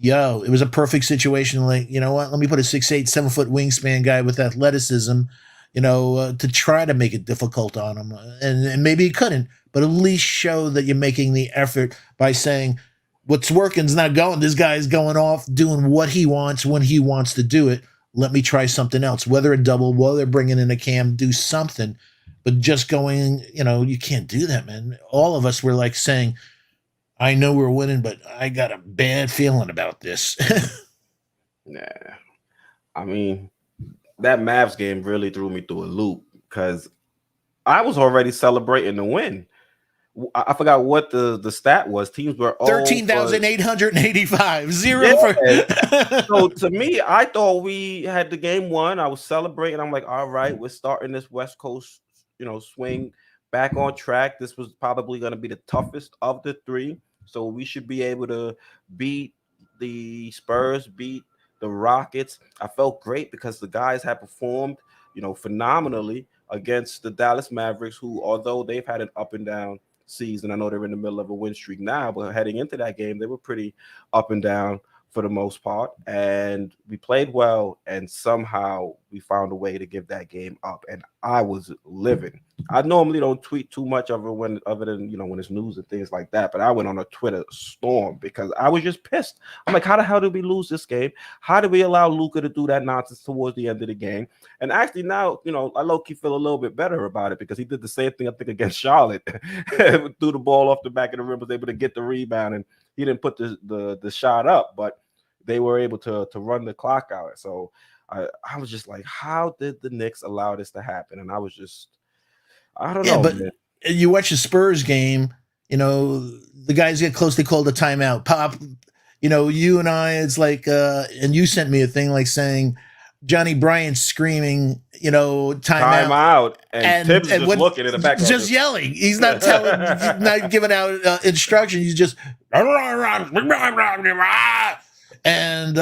it was a perfect situation. Like, you know what? Let me put a 6'8", 7-foot wingspan guy with athleticism, to try to make it difficult on him. And maybe he couldn't, but at least show that you're making the effort by saying, what's working's not going. This guy's going off, doing what he wants when he wants to do it. Let me try something else, whether a double, whether bringing in a cam, do something. But just going, you can't do that, man. All of us were like saying, I know we're winning, but I got a bad feeling about this. Yeah. I mean, that Mavs game really threw me through a loop because I was already celebrating the win. I forgot what the stat was. Teams were 13,885. Zero yeah. for. So to me, I thought we had the game won. I was celebrating. I'm like, all right, we're starting this West Coast, swing back on track. This was probably going to be the toughest of the three. So we should be able to beat the Spurs, beat the Rockets. I felt great because the guys had performed, phenomenally against the Dallas Mavericks, who, although they've had an up and down season, I know they're in the middle of a win streak now, but heading into that game, they were pretty up and down for the most part, and we played well, and somehow we found a way to give that game up, and I was living. I normally don't tweet too much of it other than when it's news and things like that, but I went on a Twitter storm because I was just pissed. I'm like, how the hell did we lose this game? How did we allow Luka to do that nonsense towards the end of the game? And actually now, I low-key feel a little bit better about it because he did the same thing, I think, against Charlotte. Threw the ball off the back of the rim, was able to get the rebound, and he didn't put the shot up, but they were able to run the clock out. So I was just like, how did the Knicks allow this to happen? And I was just, I don't know. But man. You watch the Spurs game, the guys get close, they call the timeout. Pop, you and I, it's like, and you sent me a thing like saying, Johnny Bryant screaming, time out. And Tibbs is just looking in the background. Just yelling. He's not telling, not giving out instructions. He's just, and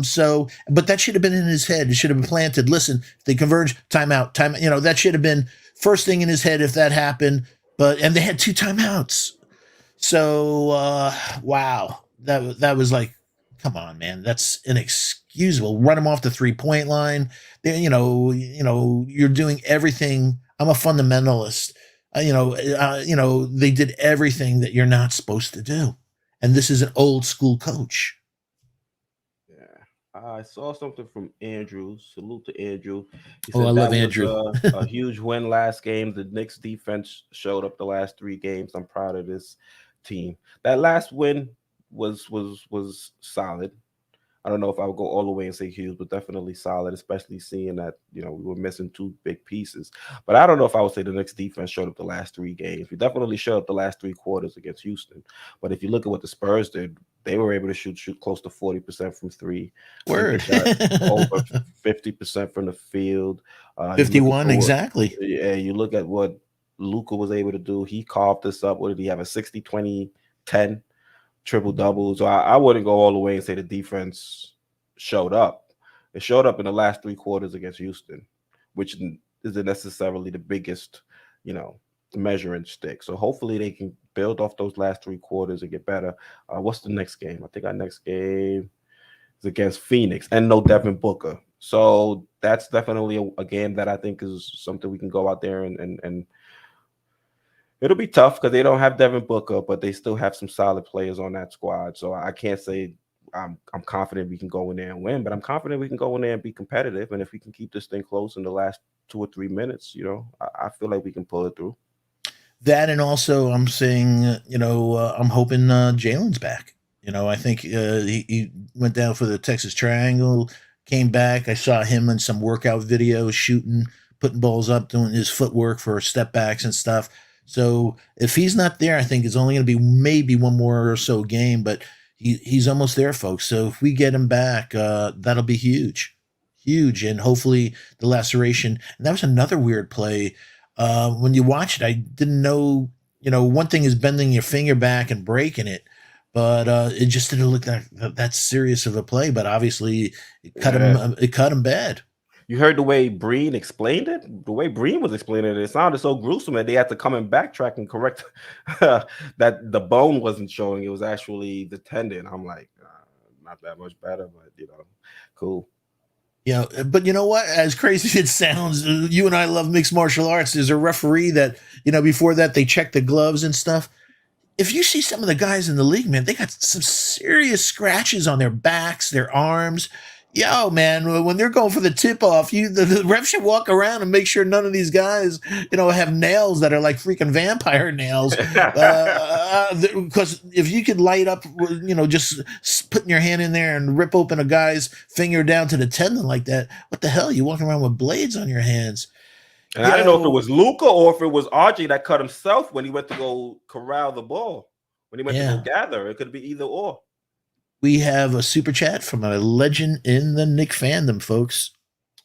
so, but that should have been in his head. It should have been planted. Listen, they converge, timeout, time. That should have been first thing in his head if that happened. And they had 2 timeouts. So wow, that was like, come on, man, that's inexcusable. Run him off the 3-point line. You're doing everything. I'm a fundamentalist. They did everything that you're not supposed to do. And this is an old school coach. Yeah. I saw something from Andrew. Salute to Andrew. He said I love Andrew. A huge win last game. The Knicks defense showed up the last 3 games. I'm proud of this team. That last win was solid. I don't know if I would go all the way and say huge, but definitely solid, especially seeing that, we were missing 2 big pieces. But I don't know if I would say the Knicks defense showed up the last 3 games. We definitely showed up the last 3 quarters against Houston. But if you look at what the Spurs did, they were able to shoot close to 40% from 3. Word. Over 50% from the field. 51, exactly. Yeah, you look at what Luka was able to do. He carved this up. What did he have? A 60-20-10? Triple doubles. So I wouldn't go all the way and say the defense showed up. It showed up in the last 3 quarters against Houston, which isn't necessarily the biggest, measuring stick. So hopefully they can build off those last 3 quarters and get better. What's the next game? I think our next game is against Phoenix, and no Devin Booker. So that's definitely a game that I think is something we can go out there and it'll be tough because they don't have Devin Booker, but they still have some solid players on that squad. So I can't say I'm confident we can go in there and win, but I'm confident we can go in there and be competitive. And if we can keep this thing close in the last 2 or 3 minutes, I feel like we can pull it through. That, and also I'm saying, I'm hoping Jalen's back. I think he went down for the Texas Triangle, came back. I saw him in some workout videos shooting, putting balls up, doing his footwork for step backs and stuff. So if he's not there, I think it's only going to be maybe 1 more or so game, but he's almost there, folks. So if we get him back, that'll be huge. And hopefully the laceration. And that was another weird play. When you watch it, I didn't know, one thing is bending your finger back and breaking it, but it just didn't look that serious of a play. But obviously it cut him bad. You heard the way Breen explained it? The way Breen was explaining it sounded so gruesome that they had to come and backtrack and correct that the bone wasn't showing. It was actually the tendon. I'm like, not that much better, but, cool. But you know what? As crazy as it sounds, you and I love mixed martial arts. There's a referee that, before that they check the gloves and stuff. If you see some of the guys in the league, man, they got some serious scratches on their backs, their arms. Yo, man, when they're going for the tip off, the ref should walk around and make sure none of these guys, have nails that are like freaking vampire nails. Because if you could light up, just putting your hand in there and rip open a guy's finger down to the tendon like that, what the hell? You walking around with blades on your hands? And I didn't know if it was Luka or if it was RJ that cut himself when he went to go corral the ball, when he went to go gather. It could be either or. We have a super chat from a legend in the Knicks fandom, folks.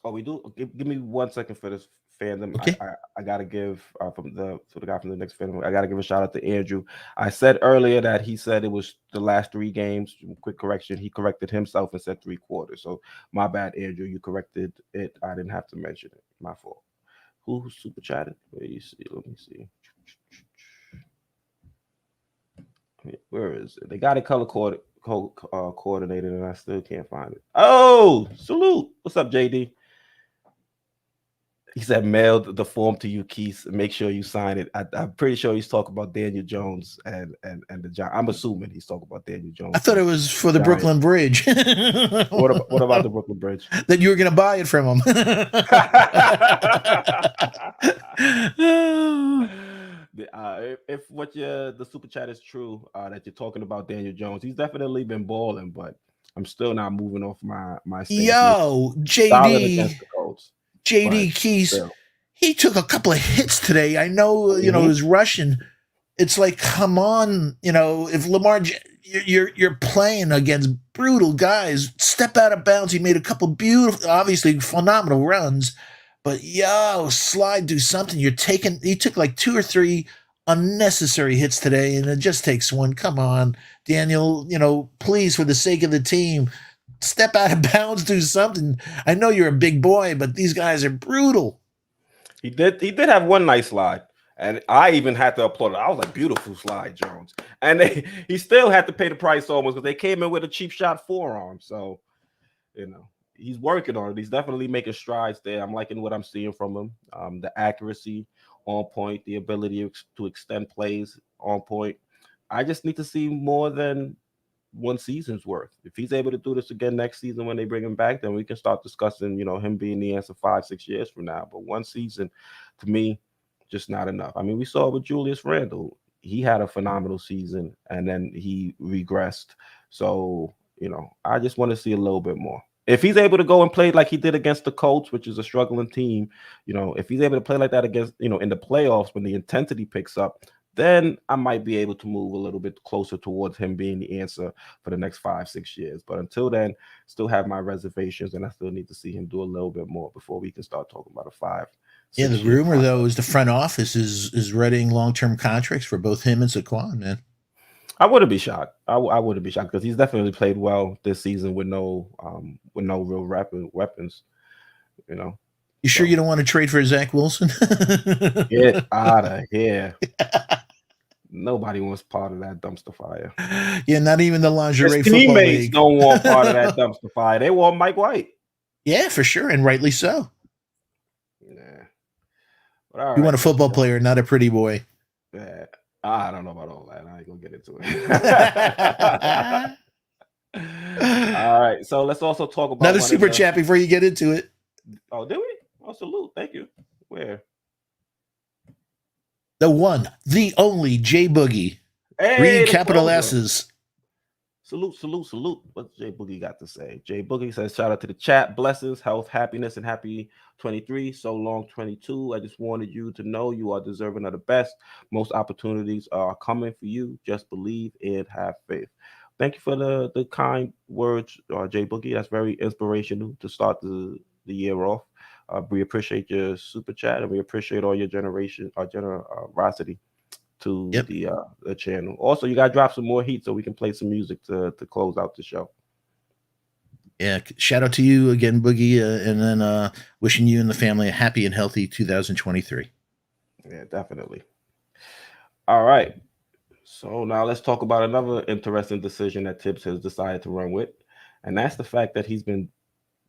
Oh, we do. Give me 1 second for this fandom. Okay. I gotta give from the guy from the Knicks fandom. I gotta give a shout out to Andrew. I said earlier that he said it was the last 3 games. Quick correction. He corrected himself and said 3/4. So my bad, Andrew. You corrected it. I didn't have to mention it. My fault. Who super chatted? Let me see. Where is it? They got it color coordinated, and I still can't find it. Oh, salute! What's up, JD? He said, mail the form to you, Keith. Make sure you sign it. I'm pretty sure he's talking about Daniel Jones and the Giants. I'm assuming he's talking about Daniel Jones. I thought it was for the Giants. Brooklyn Bridge. What about the Brooklyn Bridge? That you were going to buy it from him. If what the super chat is true, that you're talking about Daniel Jones, he's definitely been balling, but I'm still not moving off my stance. Yo, JD Keys, he took a couple of hits today. I know, it was Russian. It's like, come on, if Lamar, you're playing against brutal guys, step out of bounds. He made a couple beautiful, obviously phenomenal runs, but slide, do something. He took like 2 or 3 unnecessary hits today, and it just takes one. Come on, Daniel, please, for the sake of the team, step out of bounds, do something. I know you're a big boy, but these guys are brutal. He did have one nice slide, and I even had to applaud it. I was like, beautiful slide, Jones. And he still had to pay the price almost because they came in with a cheap shot forearm. So, he's working on it. He's definitely making strides there. I'm liking what I'm seeing from him. The accuracy on point, the ability to extend plays on point. I just need to see more than one season's worth. If he's able to do this again next season when they bring him back, then we can start discussing, him being the answer 5-6 years from now. But one season, to me, just not enough. I mean, we saw with Julius Randle, he had a phenomenal season and then he regressed. So, I just want to see a little bit more. If he's able to go and play like he did against the Colts, which is a struggling team, if he's able to play like that against, in the playoffs when the intensity picks up, then I might be able to move a little bit closer towards him being the answer for the next 5-6 years. But until then, still have my reservations, and I still need to see him do a little bit more before we can start talking about a 5. Yeah, the rumor though is the front office is readying long-term contracts for both him and Saquon, man. I wouldn't be shocked. I wouldn't be shocked because he's definitely played well this season with no real weapons. You sure you don't want to trade for Zach Wilson? Get out of here. Nobody wants part of that dumpster fire. Yeah, not even the lingerie His football teammates league. don't want part of that dumpster fire. They want Mike White. Yeah, for sure, and rightly so. Yeah. You want a football player, not a pretty boy. Yeah. I don't know about all that. I ain't gonna get into it. All right. So let's also talk about another super chat before you get into it. Oh, did we? Oh, salute. Thank you. Where? The one, the only J Boogie. Hey, read capital S's. Salute. What's J Boogie got to say? J Boogie says, shout out to the chat. Blessings, health, happiness, and happy 23. So long 22. I just wanted you to know you are deserving of the best. Most opportunities are coming for you. Just believe and have faith. Thank you for the kind words, J Boogie. That's very inspirational to start the year off. We appreciate your super chat, and we appreciate all your generosity to the channel. Also, you gotta drop some more heat so we can play some music to close out the show. Yeah, shout out to you again, Boogie, and then wishing you and the family a happy and healthy 2023. Yeah, definitely. All right. So now let's talk about another interesting decision that Tibbs has decided to run with, and that's the fact that he's been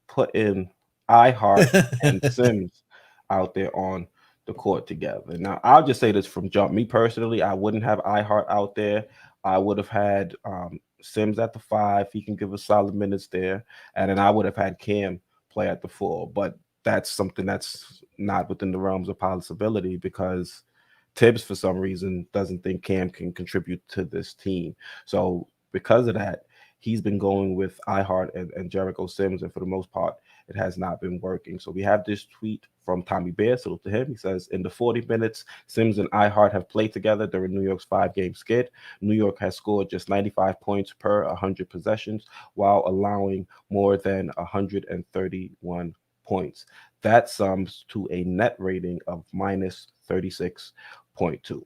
put in iHeart and Sims out there on the court together. Now, I'll just say this from jump. Me personally, I wouldn't have iHeart out there. I would have had Sims at the five. He can give us solid minutes there, and then I would have had Cam play at the four. But that's something that's not within the realms of possibility because Tibbs, for some reason, doesn't think Cam can contribute to this team. So because of that, he's been going with iHeart and Jericho Sims, and for the most part, it has not been working. So we have this tweet from Tommy Bear. Salute to him. He says, in the 40 minutes Sims and iHeart have played together during New York's 5-game skid, New York has scored just 95 points per 100 possessions while allowing more than 131 points. That sums to a net rating of minus 36.2.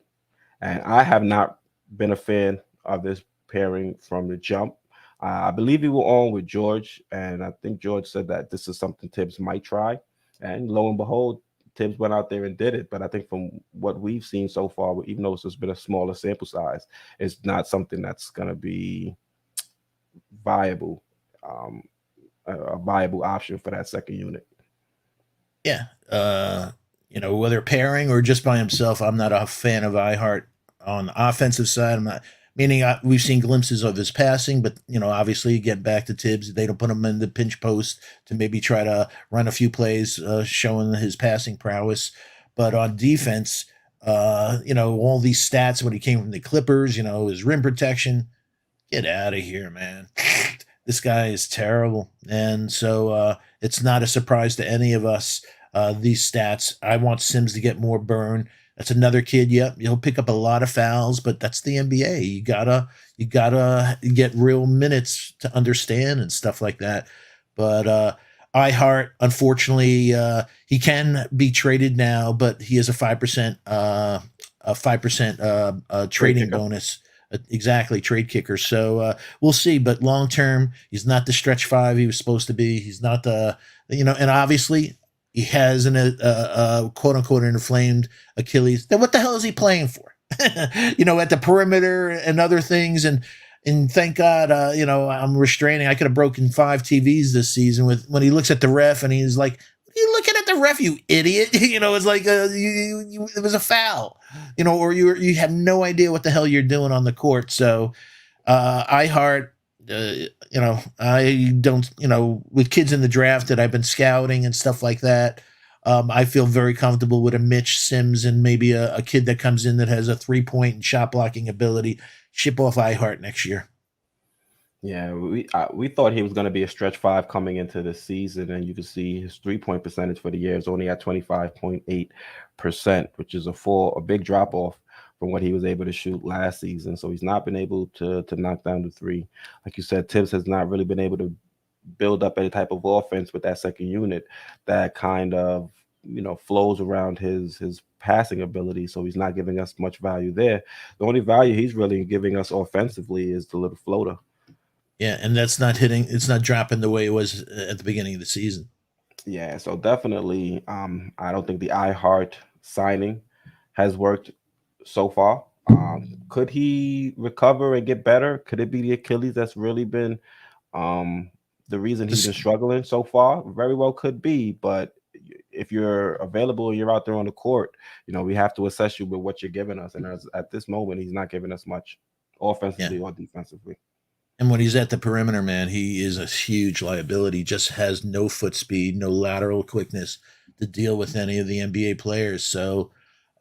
And I have not been a fan of this pairing from the jump. I believe we were on with George, and I think George said that this is something Tibbs might try. And lo and behold, Tibbs went out there and did it. But I think from what we've seen so far, even though it's been a smaller sample size, it's not something that's going to be viable, um, a viable option for that second unit. Yeah. Whether pairing or just by himself, I'm not a fan of iHeart on the offensive side. I'm not meaning we've seen glimpses of his passing, but obviously, get back to Tibbs, they don't put him in the pinch post to maybe try to run a few plays, showing his passing prowess. But on defense, all these stats when he came from the Clippers, his rim protection, get out of here, man. This guy is terrible. And so it's not a surprise to any of us, these stats. I want Sims to get more burn. That's another kid. Yep, he'll pick up a lot of fouls, but that's the NBA. You gotta get real minutes to understand and stuff like that. But iHeart, unfortunately, he can be traded now, but he has a 5% trading bonus. Exactly, trade kicker. So we'll see. But long term, he's not the stretch five he was supposed to be. He's not and obviously he has a quote unquote inflamed Achilles. Then what the hell is he playing for? At the perimeter and other things. And thank God, I'm restraining. I could have broken 5 TVs this season when he looks at the ref and he's like, "What are you looking at the ref, you idiot?" It's like it was a foul, or you have no idea what the hell you're doing on the court. So iHeart, I don't, with kids in the draft that I've been scouting and stuff like that. I feel very comfortable with a Mitch Sims and maybe a kid that comes in that has a 3-point and shot blocking ability. Ship off iHeart next year. Yeah, we thought he was going to be a stretch five coming into the season, and you can see his 3-point percentage for the year is only at 25.8%, which is a big drop off from what he was able to shoot last season. So he's not been able to knock down the three. Like you said, Tibbs has not really been able to build up any type of offense with that second unit that kind of flows around his passing ability. So he's not giving us much value there. The only value he's really giving us offensively is the little floater. Yeah, and that's not hitting. It's not dropping the way it was at the beginning of the season. Yeah, so definitely, I don't think the iHeart signing has worked so far. Could he recover and get better? Could it be the Achilles that's really been the reason he's been struggling so far? Very well could be, but if you're available and you're out there on the court, we have to assess you with what you're giving us. And at this moment, he's not giving us much offensively or defensively. And when he's at the perimeter, man, he is a huge liability. Just has no foot speed, no lateral quickness to deal with any of the NBA players. So,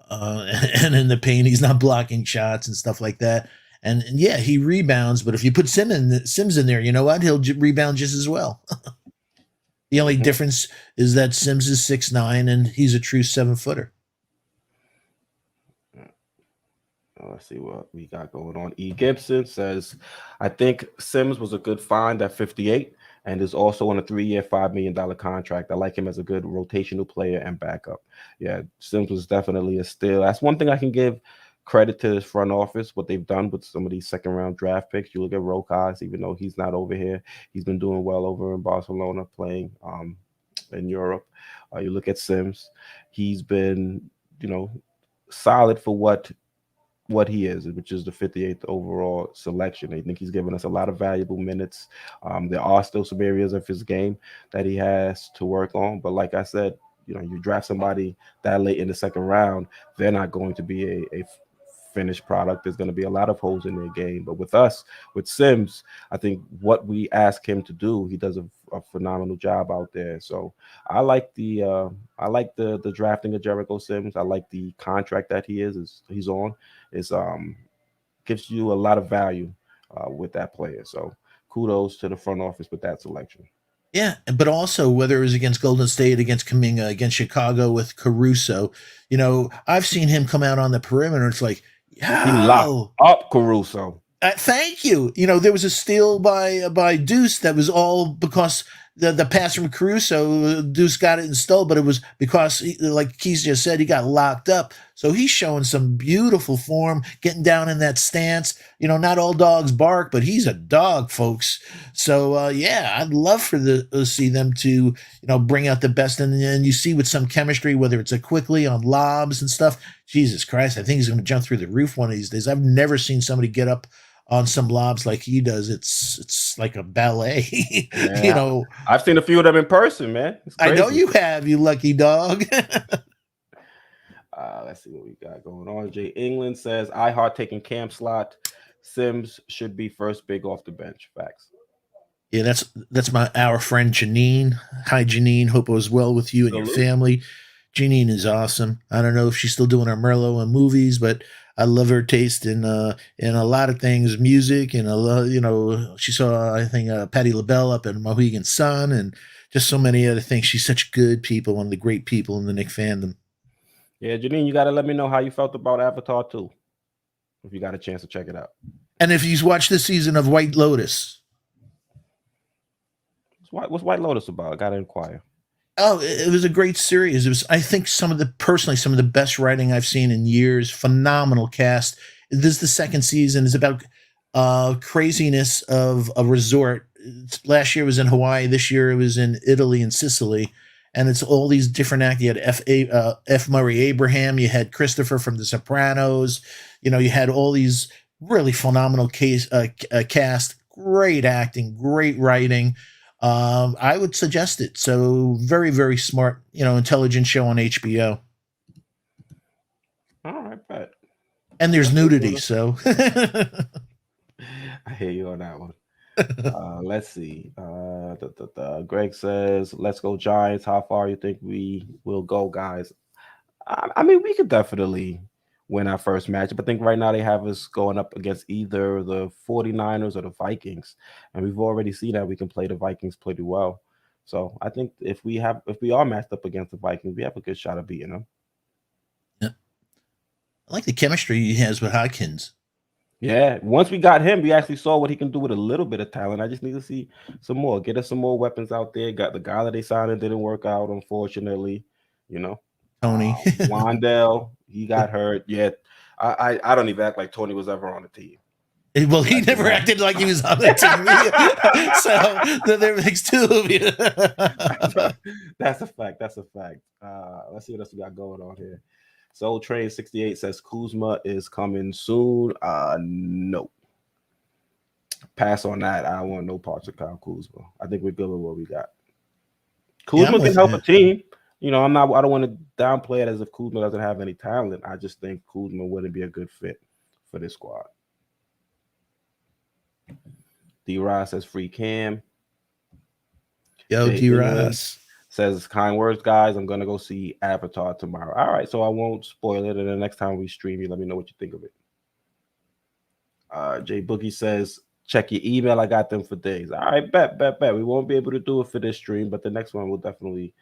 and in the paint, he's not blocking shots and stuff like that. And yeah, he rebounds, but if you put Sims in there, you know what? He'll rebound just as well. The only difference is that Sims is 6'9" and he's a true 7-footer. Let's see what we got going on. E. Gibson says, I think Sims was a good find at 58 and is also on a 3-year, $5 million contract. I like him as a good rotational player and backup. Yeah, Sims was definitely a steal. That's one thing I can give credit to this front office, what they've done with some of these second-round draft picks. You look at Rokas, even though he's not over here, he's been doing well over in Barcelona playing in Europe. You look at Sims, he's been, solid for what what he is, which is the 58th overall selection. I think he's given us a lot of valuable minutes. There are still some areas of his game that he has to work on, but like I said, you draft somebody that late in the second round, they're not going to be a finished product. There's going to be a lot of holes in their game. But with us, with Sims, I think what we ask him to do, he does a phenomenal job out there. So I like the drafting of Jericho Sims. I like the contract that he's on. Is gives you a lot of value with that player. So kudos to the front office with that selection. Yeah, but also whether it was against Golden State, against Kaminga, against Chicago with Caruso, I've seen him come out on the perimeter. It's like, He locked yo, up Caruso. thank you. There was a steal by Deuce that was all because the pass from Caruso, Deuce got it and stole, but it was because, like Keith just said, he got locked up. So he's showing some beautiful form, getting down in that stance. Not all dogs bark, but he's a dog, folks. So yeah, I'd love for to see them to bring out the best, and then you see with some chemistry, whether it's a Quickley on lobs and stuff. Jesus Christ, I think he's going to jump through the roof one of these days. I've never seen somebody get up on some lobs like he does. It's like a ballet. Yeah, I've seen a few of them in person, man. I know you have, you lucky dog. Let's see what we got going on. Jay England says, I heart taking Cam slot. Sims should be first big off the bench. Facts. Yeah, that's our friend Janine. Hi, Janine. Hope it was well with you and your family. Janine is awesome. I don't know if she's still doing her Merlot and movies, but I love her taste in a lot of things, music, and a lot. She saw, I think, Patti LaBelle up in Mohegan Sun, and just so many other things. She's such good people, one of the great people in the Knicks fandom. Yeah, Janine, you got to let me know how you felt about Avatar 2, if you got a chance to check it out. And if you've watched this season of White Lotus. What's White Lotus about? I got to inquire. Oh, it was a great series. It was, I think, some of the best writing I've seen in years. Phenomenal cast. This is the second season. It's about craziness of a resort. Last year it was in Hawaii. This year it was in Italy and Sicily. And it's all these different actors. You had F. Murray Abraham. You had Christopher from The Sopranos. You had all these really phenomenal cast. Great acting, great writing. I would suggest it. So very, very smart, intelligent show on HBO. All right, bet. And there's nudity, so I hear you on that one. Let's see. Greg says, "Let's go Giants." How far you think we will go, guys? I mean, we could definitely win our first matchup. I think right now they have us going up against either the 49ers or the Vikings. And we've already seen that we can play the Vikings pretty well. So I think if we are matched up against the Vikings, we have a good shot of beating them. Yeah. I like the chemistry he has with Hodkins. Yeah, once we got him, we actually saw what he can do with a little bit of talent. I just need to see some more. Get us some more weapons out there. Got the guy that they signed, it didn't work out, unfortunately. Tony. Wandell, he got hurt. Yeah, I don't even act like Tony was ever on the team. Well, he never acted like he was on the team. So there makes two of you. That's a fact. Let's see what else we got going on here. Soul Train 68 says Kuzma is coming soon. No. Pass on that. I don't want no parts of Kyle Kuzma. I think we're good with what we got. Kuzma can help a team. I don't want to downplay it as if Kuzma doesn't have any talent. I just think Kuzma wouldn't be a good fit for this squad. D-Ross says free Cam. Yo, D-Ross says kind words, guys. I'm gonna go see Avatar tomorrow. All right, so I won't spoil it, and the next time we stream, you let me know what you think of it. Jay Boogie says check your email. I got them for days. All right, bet. We won't be able to do it for this stream, but the next one will definitely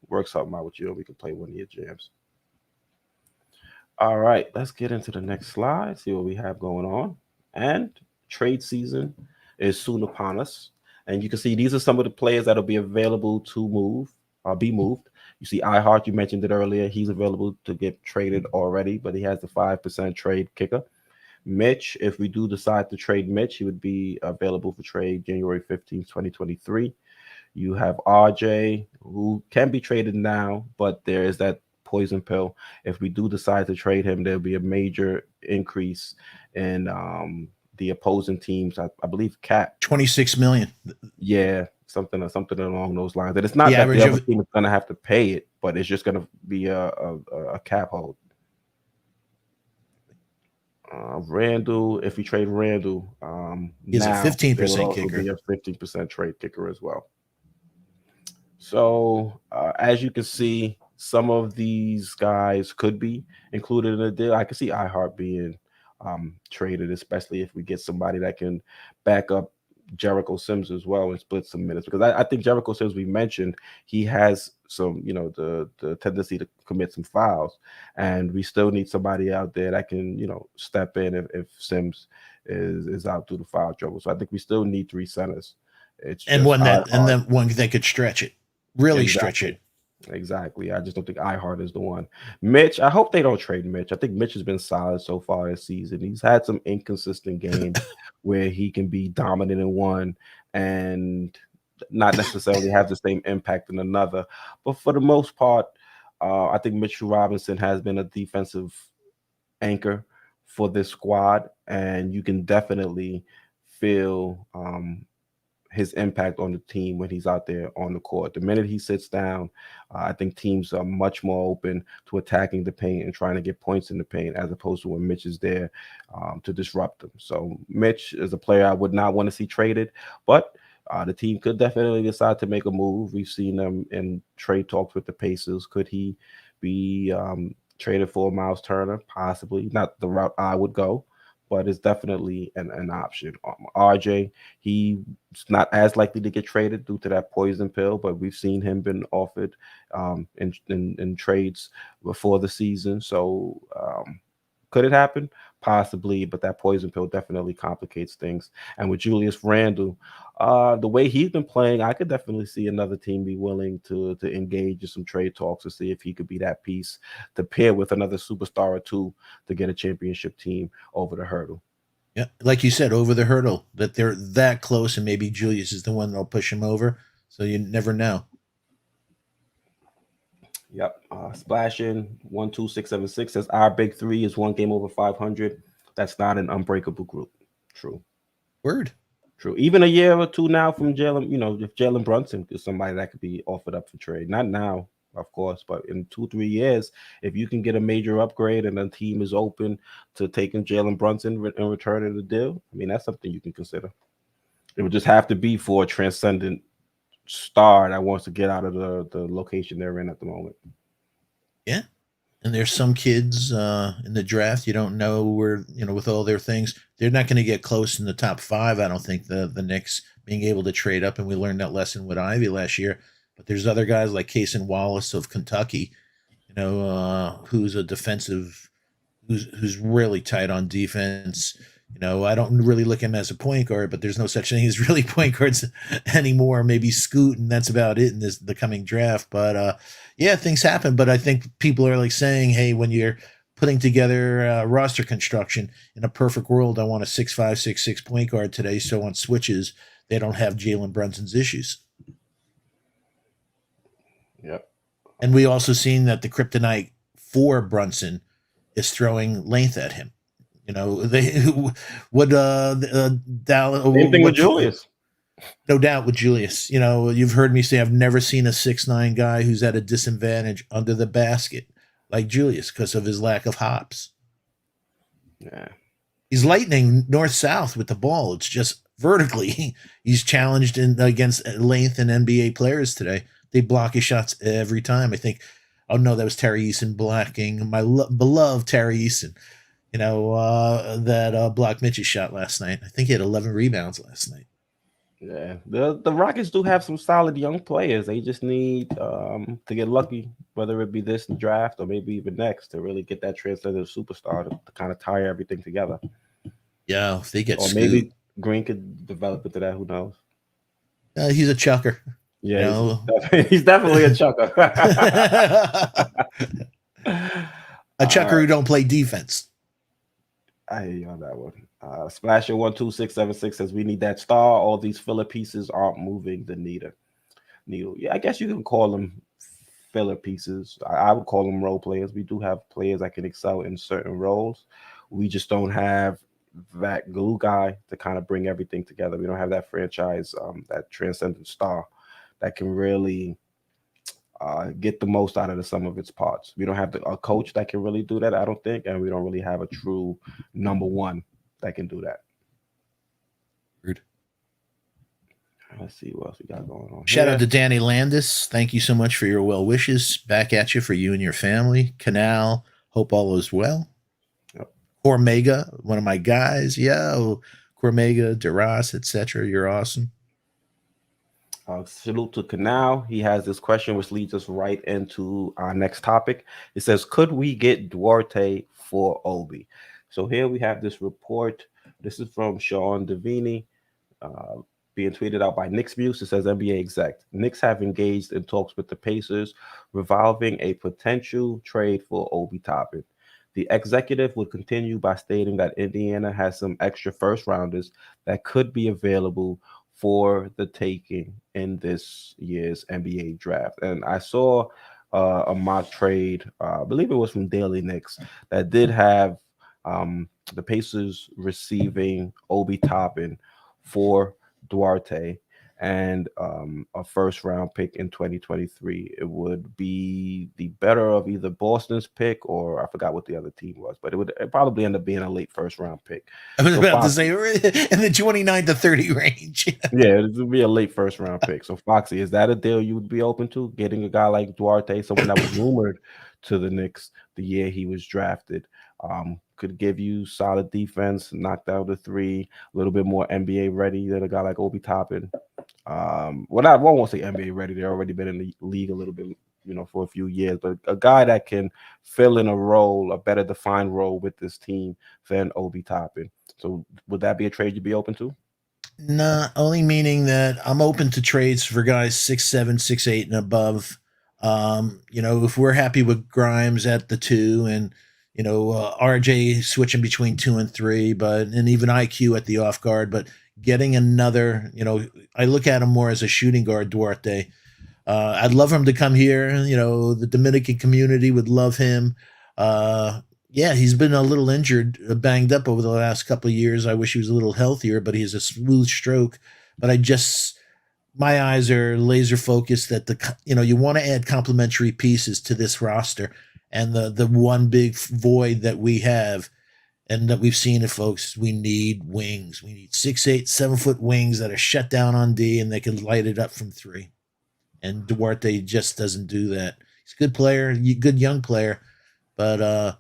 work something out with you, and we can play one of your jams. All right, let's get into the next slide. See what we have going on. And trade season is soon upon us. And you can see these are some of the players that will be available to move or be moved. You see iHeart, you mentioned it earlier. He's available to get traded already, but he has the 5% trade kicker. Mitch, if we do decide to trade Mitch, he would be available for trade January 15th, 2023. You have RJ, who can be traded now, but there is that poison pill. If we do decide to trade him, there'll be a major increase in the opposing teams. I believe cap. 26 million. Yeah, something along those lines. And it's The not that the average other of team is going to have to pay it, but it's just going to be a cap hold. Randle, if we trade Randle is a now, there would 15% also kicker. be a 15% trade kicker as well. So as you can see, some of these guys could be included in the deal. I can see iHeart being traded, especially if we get somebody that can back up Jericho Sims as well and split some minutes. Because I think Jericho Sims, we mentioned, he has some, the tendency to commit some fouls, and we still need somebody out there that can, step in if Sims is out through the foul trouble. So I think we still need three centers. It's And just iHeart. then one that could stretch it. Really stretch Exactly. it. Exactly. I just don't think iHeart is the one. Mitch, I hope they don't trade Mitch. I think Mitch has been solid so far this season. He's had some inconsistent games where he can be dominant in one and not necessarily have the same impact in another. But for the most part, I think Mitchell Robinson has been a defensive anchor for this squad, and you can definitely feel his impact on the team when he's out there on the court. The minute he sits down, I think teams are much more open to attacking the paint and trying to get points in the paint, as opposed to when Mitch is there to disrupt them. So Mitch is a player I would not want to see traded, but the team could definitely decide to make a move. We've seen them in trade talks with the Pacers. Could he be traded for Miles Turner? Possibly. Not the route I would go, but it's definitely an option. RJ, he's not as likely to get traded due to that poison pill, but we've seen him been offered in trades before the season. So could it happen? Possibly, but that poison pill definitely complicates things. And with Julius Randle, the way he's been playing, I could definitely see another team be willing to engage in some trade talks to see if he could be that piece to pair with another superstar or two to get a championship team over the hurdle. Yeah, like you said, over the hurdle, that they're that close, and maybe Julius is the one that'll push him over. So you never know. Yep. Splashing 12676 says our big three is one game over 500. That's not an unbreakable group. True. Word. True. Even a year or two now from Jalen, if Jalen Brunson is somebody that could be offered up for trade, not now, of course, but in 2-3 years, if you can get a major upgrade and the team is open to taking Jalen Brunson in return of the deal, I mean, that's something you can consider. It would just have to be for a transcendent star that wants to get out of the location they're in at the moment. Yeah. And there's some kids in the draft you don't know where, with all their things, they're not going to get close in the top five. I don't think the Knicks being able to trade up, and we learned that lesson with Ivy last year. But there's other guys like Cason Wallace of Kentucky, who's a defensive, who's really tight on defense. I don't really look at him as a point guard, but there's no such thing as really point guards anymore. Maybe Scoot, and that's about it in the coming draft. But yeah, things happen. But I think people are like saying, hey, when you're putting together roster construction in a perfect world, I want a 6'5", 6'6" point guard today. So on switches, they don't have Jalen Brunson's issues. Yep. And we also seen that the kryptonite for Brunson is throwing length at him. They would Dallas. Same thing with Julius. No doubt with Julius. You've heard me say I've never seen a 6'9" guy who's at a disadvantage under the basket like Julius because of his lack of hops. Yeah. He's lightning north-south with the ball. It's just vertically. He's challenged against length and NBA players today. They block his shots every time. I think, oh no, that was Terry Eason blocking my beloved Terry Eason. That blocked Mitch's shot last night. I think he had 11 rebounds last night. Yeah, the Rockets do have some solid young players. They just need to get lucky, whether it be this draft or maybe even next, to really get that transcendent superstar to kind of tie everything together. Yeah, if they get or maybe Green could develop into that. Who knows? He's a chucker. Yeah, he's definitely a chucker. A chucker who don't play defense. I hear you on that one. Splasher 12676 says we need that star. All these filler pieces aren't moving the needle. Yeah, I guess you can call them filler pieces. I would call them role players. We do have players that can excel in certain roles. We just don't have that glue guy to kind of bring everything together. We don't have that franchise, that transcendent star that can really get the most out of the sum of its parts. We don't have a coach that can really do that, I don't think, and we don't really have a true number one that can do that. Rude. Let's see what else we got going on Shout out here. to Danny Landis. Thank you so much for your well wishes. Back at you for you and your family. Canal, hope all is well. Yep. Cormega, one of my guys. Yo, Cormega, Duras, etc. You're awesome. Salute to Canal. He has this question, which leads us right into our next topic. It says, "Could we get Duarte for Obi?" So here we have this report. This is from Sean Davini, uh, being tweeted out by Knicks Muse. It says, "NBA exec: Knicks have engaged in talks with the Pacers, revolving a potential trade for Obi Toppin. The executive would continue by stating that Indiana has some extra first rounders that could be available for the taking in this year's NBA draft." And I saw a mock trade, I believe it was from Daily Knicks, that did have the Pacers receiving Obi Toppin for Duarte and a first round pick in 2023. It would be the better of either Boston's pick, or I forgot what the other team was, but it probably end up being a late first round pick. I was So about to Fox, say in the 29 to 30 range. yeah, it would be a late first round pick. So Foxy, is that a deal you would be open to, getting a guy like Duarte, someone that was rumored to the Knicks the year he was drafted? Could give you solid defense, knock down the three, a little bit more NBA ready than a guy like Obi Toppin. Well, I won't say NBA ready. They've already been in the league a little bit, for a few years, but a guy that can fill in a role, a better defined role with this team than Obi Toppin. So would that be a trade you'd be open to? Nah, only meaning that I'm open to trades for guys 6'7", 6'8", and above. If we're happy with Grimes at the 2 and RJ switching between 2 and 3, and even IQ at the off guard, but getting another, I look at him more as a shooting guard, Duarte. I'd love him to come here. The Dominican community would love him. Yeah, he's been a little injured, banged up over the last couple of years. I wish he was a little healthier, but he has a smooth stroke. But my eyes are laser focused that you want to add complementary pieces to this roster, and the one big void that we have, and that we've seen it, folks. We need wings. We need 6'8", 7-foot wings that are shut down on D and they can light it up from 3. And Duarte just doesn't do that. He's a good player, good young player, but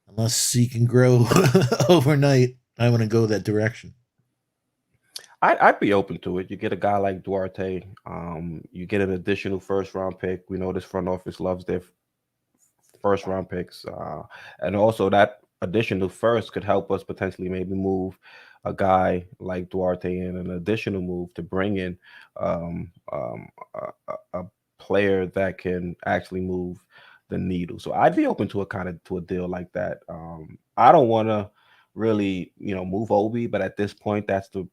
unless he can grow overnight, I want to go that direction. I'd be open to it. You get a guy like Duarte, you get an additional first round pick. We know this front office loves their first round picks, and also that additional first could help us potentially maybe move a guy like Duarte in an additional move to bring in a player that can actually move the needle. So I'd be open to a deal like that. I don't want to really move Obi, but at this point, that's the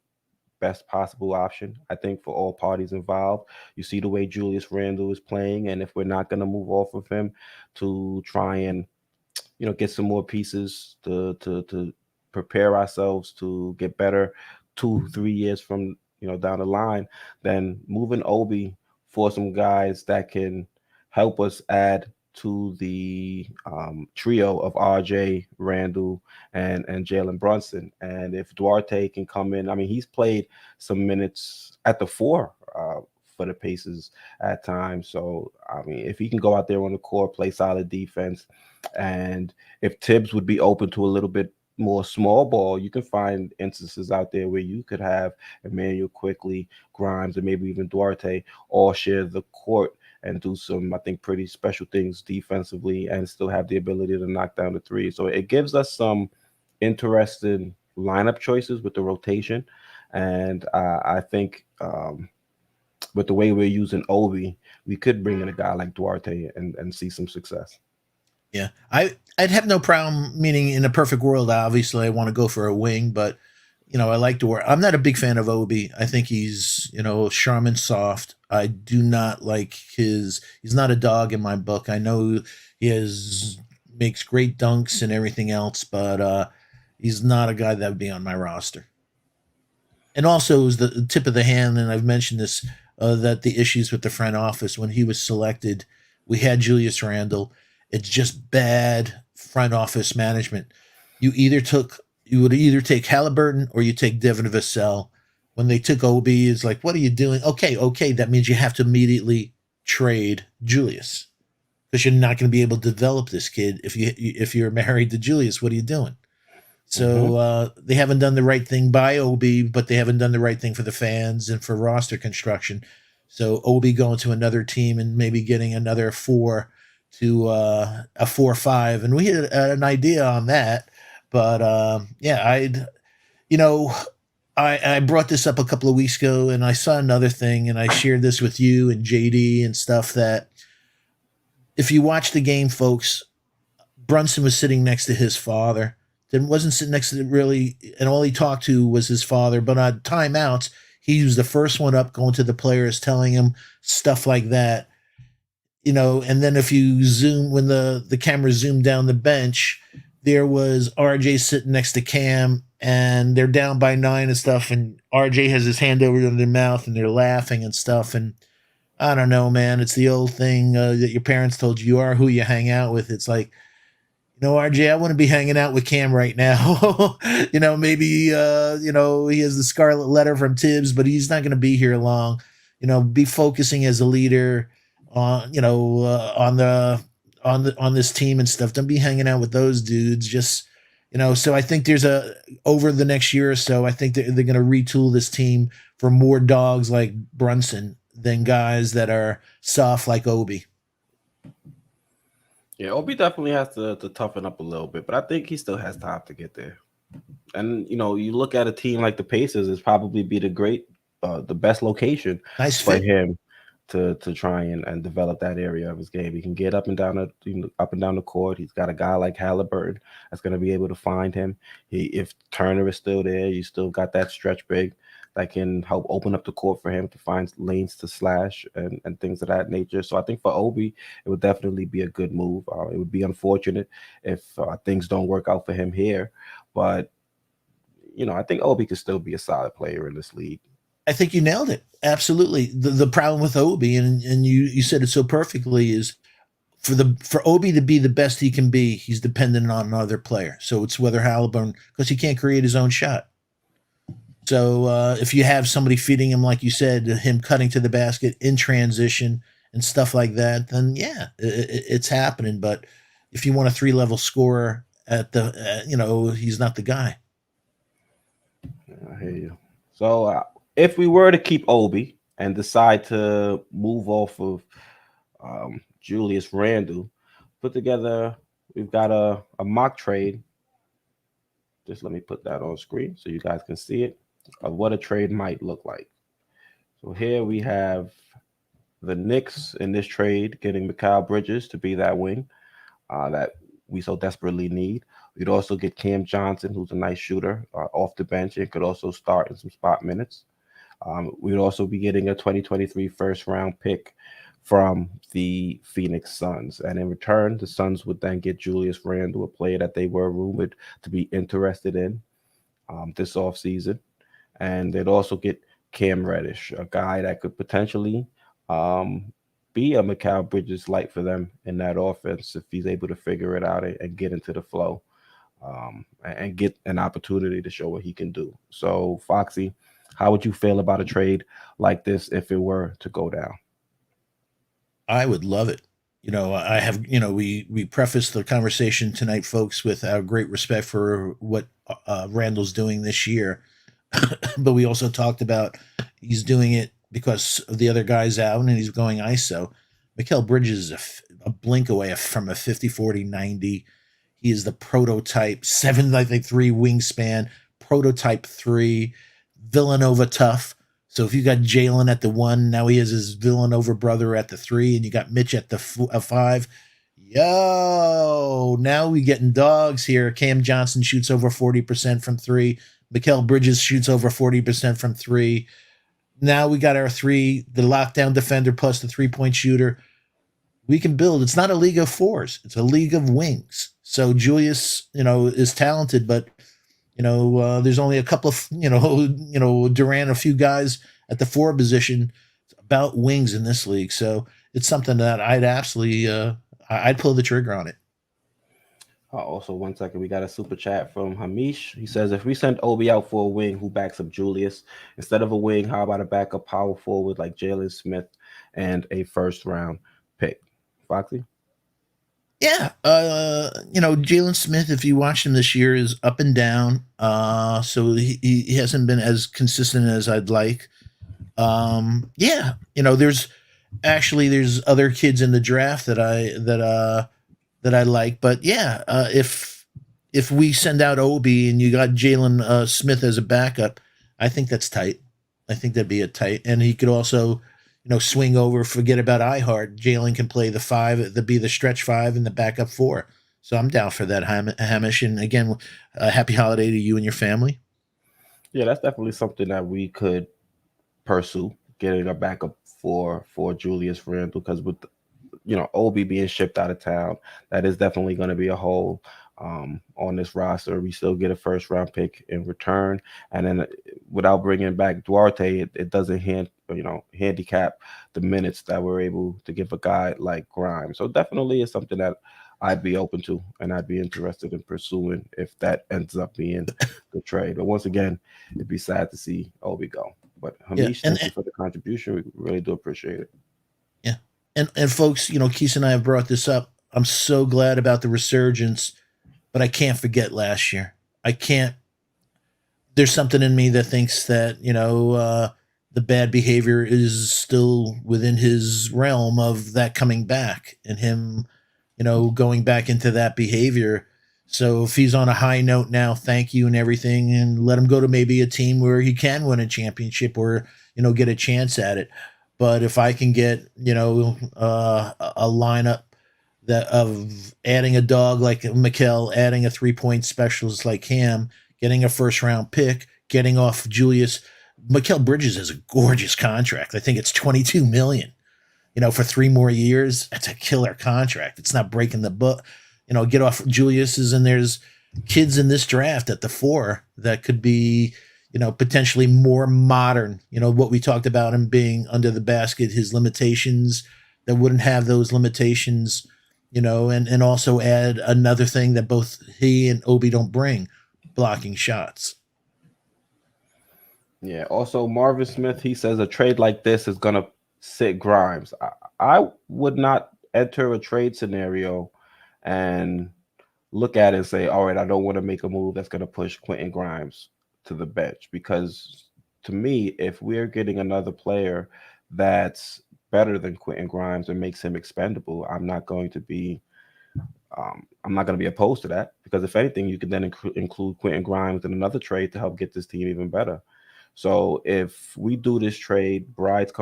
best possible option, I think, for all parties involved. You see the way Julius Randle is playing, and if we're not going to move off of him to try and get some more pieces to prepare ourselves to get better 2-3 years from down the line, then moving Obi for some guys that can help us add to the trio of RJ, Randle, and Jalen Brunson. And if Duarte can come in, I mean, he's played some minutes at the 4 for the Pacers at times. So, I mean, if he can go out there on the court, play solid defense, and if Tibbs would be open to a little bit more small ball, you can find instances out there where you could have Emmanuel Quickley, Grimes, and maybe even Duarte all share the court and do some, I think, pretty special things defensively and still have the ability to knock down the 3. So it gives us some interesting lineup choices with the rotation. And I think with the way we're using Obi, we could bring in a guy like Duarte and see some success. Yeah, I'd have no problem. Meaning, in a perfect world, obviously, I want to go for a wing, but I like to work. I'm not a big fan of Obi. I think he's Charmin soft. I do not like he's not a dog in my book. I know he makes great dunks and everything else, but He's not a guy that would be on my roster. And also, it was the tip of the hand, and I've mentioned this, that the issues with the front office when he was selected, we had Julius Randle. It's just bad front office management. You would either take Halliburton or you take Devin Vassell. When they took Obi, it's like, what are you doing? Okay, that means you have to immediately trade Julius because you're not going to be able to develop this kid if you're married to Julius. What are you doing? Hmm. So they haven't done the right thing by Obi, but they haven't done the right thing for the fans and for roster construction. So Obi going to another team and maybe getting another 4 to a 4-5, and we had an idea on that. But yeah, you know, I brought this up a couple of weeks ago, and I saw another thing, and I shared this with you and JD and stuff. That if you watch the game, folks, Brunson was sitting next to his father. Then wasn't sitting next to the really, and all he talked to was his father. But on timeouts, he was the first one up, going to the players, telling him stuff like that. And then if you zoom, when the camera zoomed down the bench, there was RJ sitting next to Cam, and they're down by 9 and stuff, and RJ has his hand over their mouth, and they're laughing and stuff. And I don't know, man. It's the old thing that your parents told you are who you hang out with. It's like, RJ, I want to be hanging out with Cam right now. Maybe, he has the scarlet letter from Tibbs, but he's not going to be here long. Be focusing as a leader on, on this team and stuff. Don't be hanging out with those dudes. Just, so I think over the next year or so, I think they're going to retool this team for more dogs like Brunson than guys that are soft like Obi. Yeah, Obi definitely has to toughen up a little bit, but I think he still has time to get there. And you look at a team like the Pacers, it's probably be the best location Nice for fit. him to try and develop that area of his game. He can get up and down the court. He's got a guy like Halliburton that's going to be able to find him. If Turner is still there, you still got that stretch big that can help open up the court for him to find lanes to slash and things of that nature. So I think for Obi, it would definitely be a good move. It would be unfortunate if things don't work out for him here, but I think Obi could still be a solid player in this league. I think you nailed it. Absolutely. The problem with Obi, and you said it so perfectly, is for Obi to be the best he can be, he's dependent on another player. So it's whether Halliburton, because he can't create his own shot. So if you have somebody feeding him, like you said, him cutting to the basket in transition and stuff like that, then yeah, it's happening. But if you want a 3-level scorer at he's not the guy. I hear you. So if we were to keep Obi and decide to move off of Julius Randle, we've got a mock trade. Just let me put that on screen so you guys can see it of what a trade might look like. So here we have the Knicks in this trade getting Mikal Bridges to be that wing that we so desperately need. We'd also get Cam Johnson, who's a nice shooter off the bench and could also start in some spot minutes. We'd also be getting a 2023 first-round pick from the Phoenix Suns. And in return, the Suns would then get Julius Randle, a player that they were rumored to be interested in this offseason. And they'd also get Cam Reddish, a guy that could potentially be a Mikal Bridges light for them in that offense if he's able to figure it out and get into the flow and get an opportunity to show what he can do. So, Foxy, how would you feel about a trade like this if it were to go down? I would love it. I have, we prefaced the conversation tonight, folks, with our great respect for what Randle's doing this year. But we also talked about he's doing it because of the other guys out and he's going ISO. Mikal Bridges is a blink away from a 50-40-90. He is the prototype 7'3" wingspan, prototype 3, Villanova tough. So if you got Jalen at the 1, now he has his Villanova brother at the 3, and you got Mitch at the 5. Yo, now we getting dogs here. Cam Johnson shoots over 40% from 3. Mikal Bridges shoots over 40% from 3. Now we got our 3, the lockdown defender plus the 3-point shooter. We can build. It's not a league of 4s. It's a league of wings. So Julius, is talented, but There's only a couple of Durant, a few guys at the 4 position about wings in this league. So it's something that I'd absolutely I'd pull the trigger on it. Also, 1 second, we got a super chat from Hamish. He says, if we send Obi out for a wing, who backs up Julius? Instead of a wing, how about a backup power forward like Jalen Smith and a first round pick? Foxy? Yeah, Jalen Smith, if you watch him this year, is up and down. So he hasn't been as consistent as I'd like. Yeah, there's other kids in the draft that I like, but yeah, if we send out Obi and you got Jalen Smith as a backup, I think that's tight. I think that'd be a tight, and he could also, swing over. Forget about iHeart. Jalen can play the 5, be the stretch 5, and the backup 4. So I'm down for that, Hamish. And again, happy holiday to you and your family. Yeah, that's definitely something that we could pursue, getting a backup for Julius Randle, because with Obi being shipped out of town, that is definitely going to be a hole on this roster. We still get a first round pick in return, and then without bringing back Duarte, it doesn't handicap the minutes that we're able to give a guy like Grimes. So definitely is something that I'd be open to and I'd be interested in pursuing if that ends up being the trade. But once again, it'd be sad to see Obi go. But Yeah, Hamish, thank you for the contribution. We really do appreciate it. yeah, and folks, Keith and I have brought this up. I'm so glad about the resurgence, but I can't forget last year. I can't. There's something in me that thinks that the bad behavior is still within his realm of that coming back and him, going back into that behavior. So if he's on a high note now, thank you and everything, and let him go to maybe a team where he can win a championship or get a chance at it. But if I can get a lineup that of adding a dog like Mikel, adding a 3-point specialist like Cam, getting a first round pick, getting off Julius. Mikel Bridges has a gorgeous contract. I think it's 22 million. For 3 more years. That's a killer contract. It's not breaking the book. Get off Julius's, and there's kids in this draft at the 4 that could be, potentially more modern. What we talked about him being under the basket, his limitations that wouldn't have those limitations, and also add another thing that both he and Obi don't bring, blocking shots. Yeah. Also, Marvin Smith, he says a trade like this is gonna sit Grimes. I would not enter a trade scenario and look at it and say, all right, I don't want to make a move that's gonna push Quentin Grimes to the bench, because to me, if we're getting another player that's better than Quentin Grimes and makes him expendable, I'm not going to be opposed to that, because if anything, you can then include Quentin Grimes in another trade to help get this team even better. So if we do this trade, not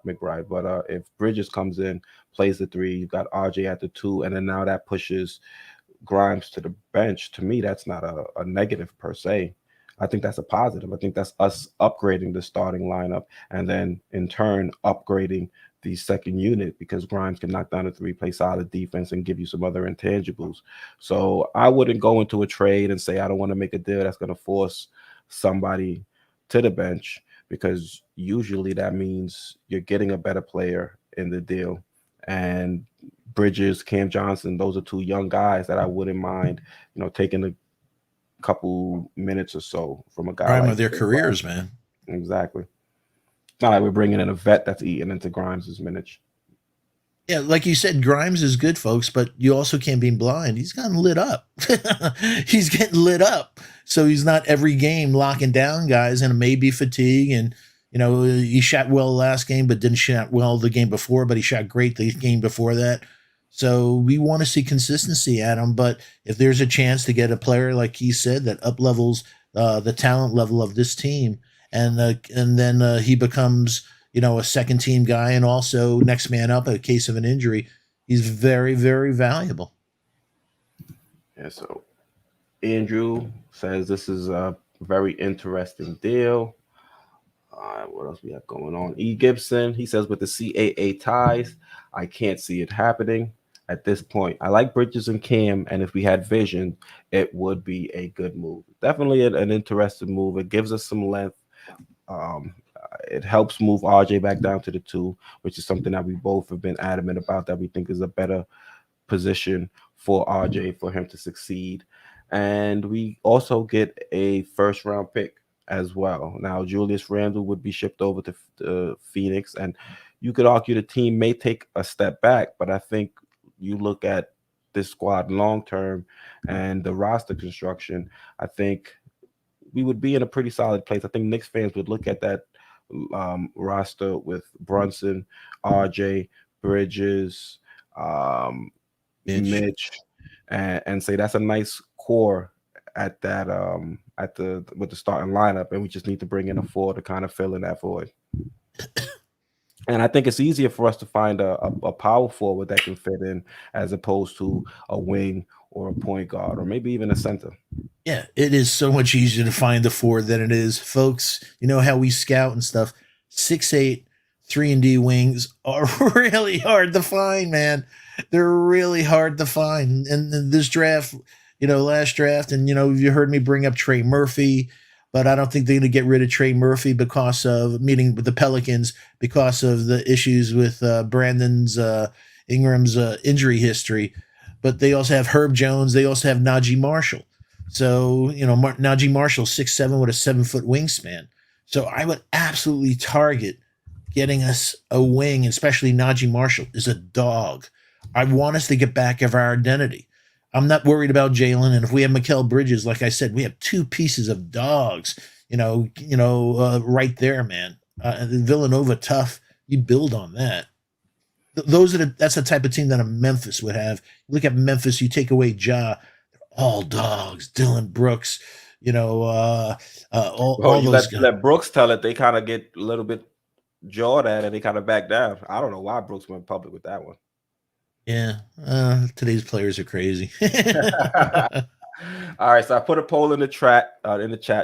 McBride, but if Bridges comes in, plays the 3, you've got RJ at the 2, and then now that pushes Grimes to the bench. To me, that's not a negative per se. I think that's a positive. I think that's us upgrading the starting lineup, and then in turn upgrading the second unit, because Grimes can knock down a 3, play solid defense, and give you some other intangibles. So I wouldn't go into a trade and say I don't want to make a deal that's going to force somebody to the bench, because usually that means you're getting a better player in the deal. And Bridges, Cam Johnson, those are 2 young guys that I wouldn't mind, taking a couple minutes or so from a guy Prime like of their Quentin Grimes. careers, man. Exactly. It's not like we're bringing in a vet that's eating into Grimes' minutes. Yeah, like you said, Grimes is good, folks, but you also can't be blind. He's gotten lit up. He's getting lit up. So he's not every game locking down guys, and it may be fatigue. And, he shot well last game, but didn't shot well the game before, but he shot great the game before that. So we want to see consistency at him. But if there's a chance to get a player, like he said, that up levels the talent level of this team, and then he becomes a second team guy, and also next man up in case of an injury. He's very, very valuable. Yeah, so Andrew says this is a very interesting deal. What else we have going on? E. Gibson, he says with the CAA ties, I can't see it happening. at this point. I like Bridges and Cam, and if we had vision, it would be a good move. Definitely an interesting move. It gives us some length. It helps move RJ back down to the two, which is something that we both have been adamant about, that we think is a better position for RJ for him to succeed. And we also get a first round pick as well. Now, Julius Randle would be shipped over to Phoenix, and you could argue the team may take a step back, but I think you look at this squad long term and the roster construction, I think we would be in a pretty solid place. I think Knicks fans would look at that roster with Brunson, RJ, Bridges, Mitch, and say that's a nice core at that at the with the starting lineup, and we just need to bring in a four to kind of fill in that void. And I think it's easier for us to find a power forward that can fit in as opposed to a wing or a point guard or maybe even a center. Yeah, it is so much easier to find the four than it is, folks. You know how we scout and stuff. 6'8", 3-and-D wings are really hard to find, man. They're really hard to find. And this draft, last draft, and you heard me bring up Trey Murphy, but I don't think they're going to get rid of Trey Murphy because of meeting with the Pelicans because of the issues with Brandon's Ingram's injury history. But they also have Herb Jones. They also have Najee Marshall. So, Najee Marshall, 6'7" with a 7-foot wingspan. So I would absolutely target getting us a wing, especially Najee Marshall is a dog. I want us to get back of our identity. I'm not worried about Jalen. And if we have Mikal Bridges, like I said, we have two pieces of dogs, right there, man. Villanova tough. You build on that. That's the type of team that a Memphis would have. You look at Memphis, you take away Ja, all dogs. Dylan Brooks, all those guys. Let Brooks tell it. They kind of get a little bit jawed at and they kind of back down. I don't know why Brooks went public with that one. Yeah, today's players are crazy. All right, so I put a poll in the chat.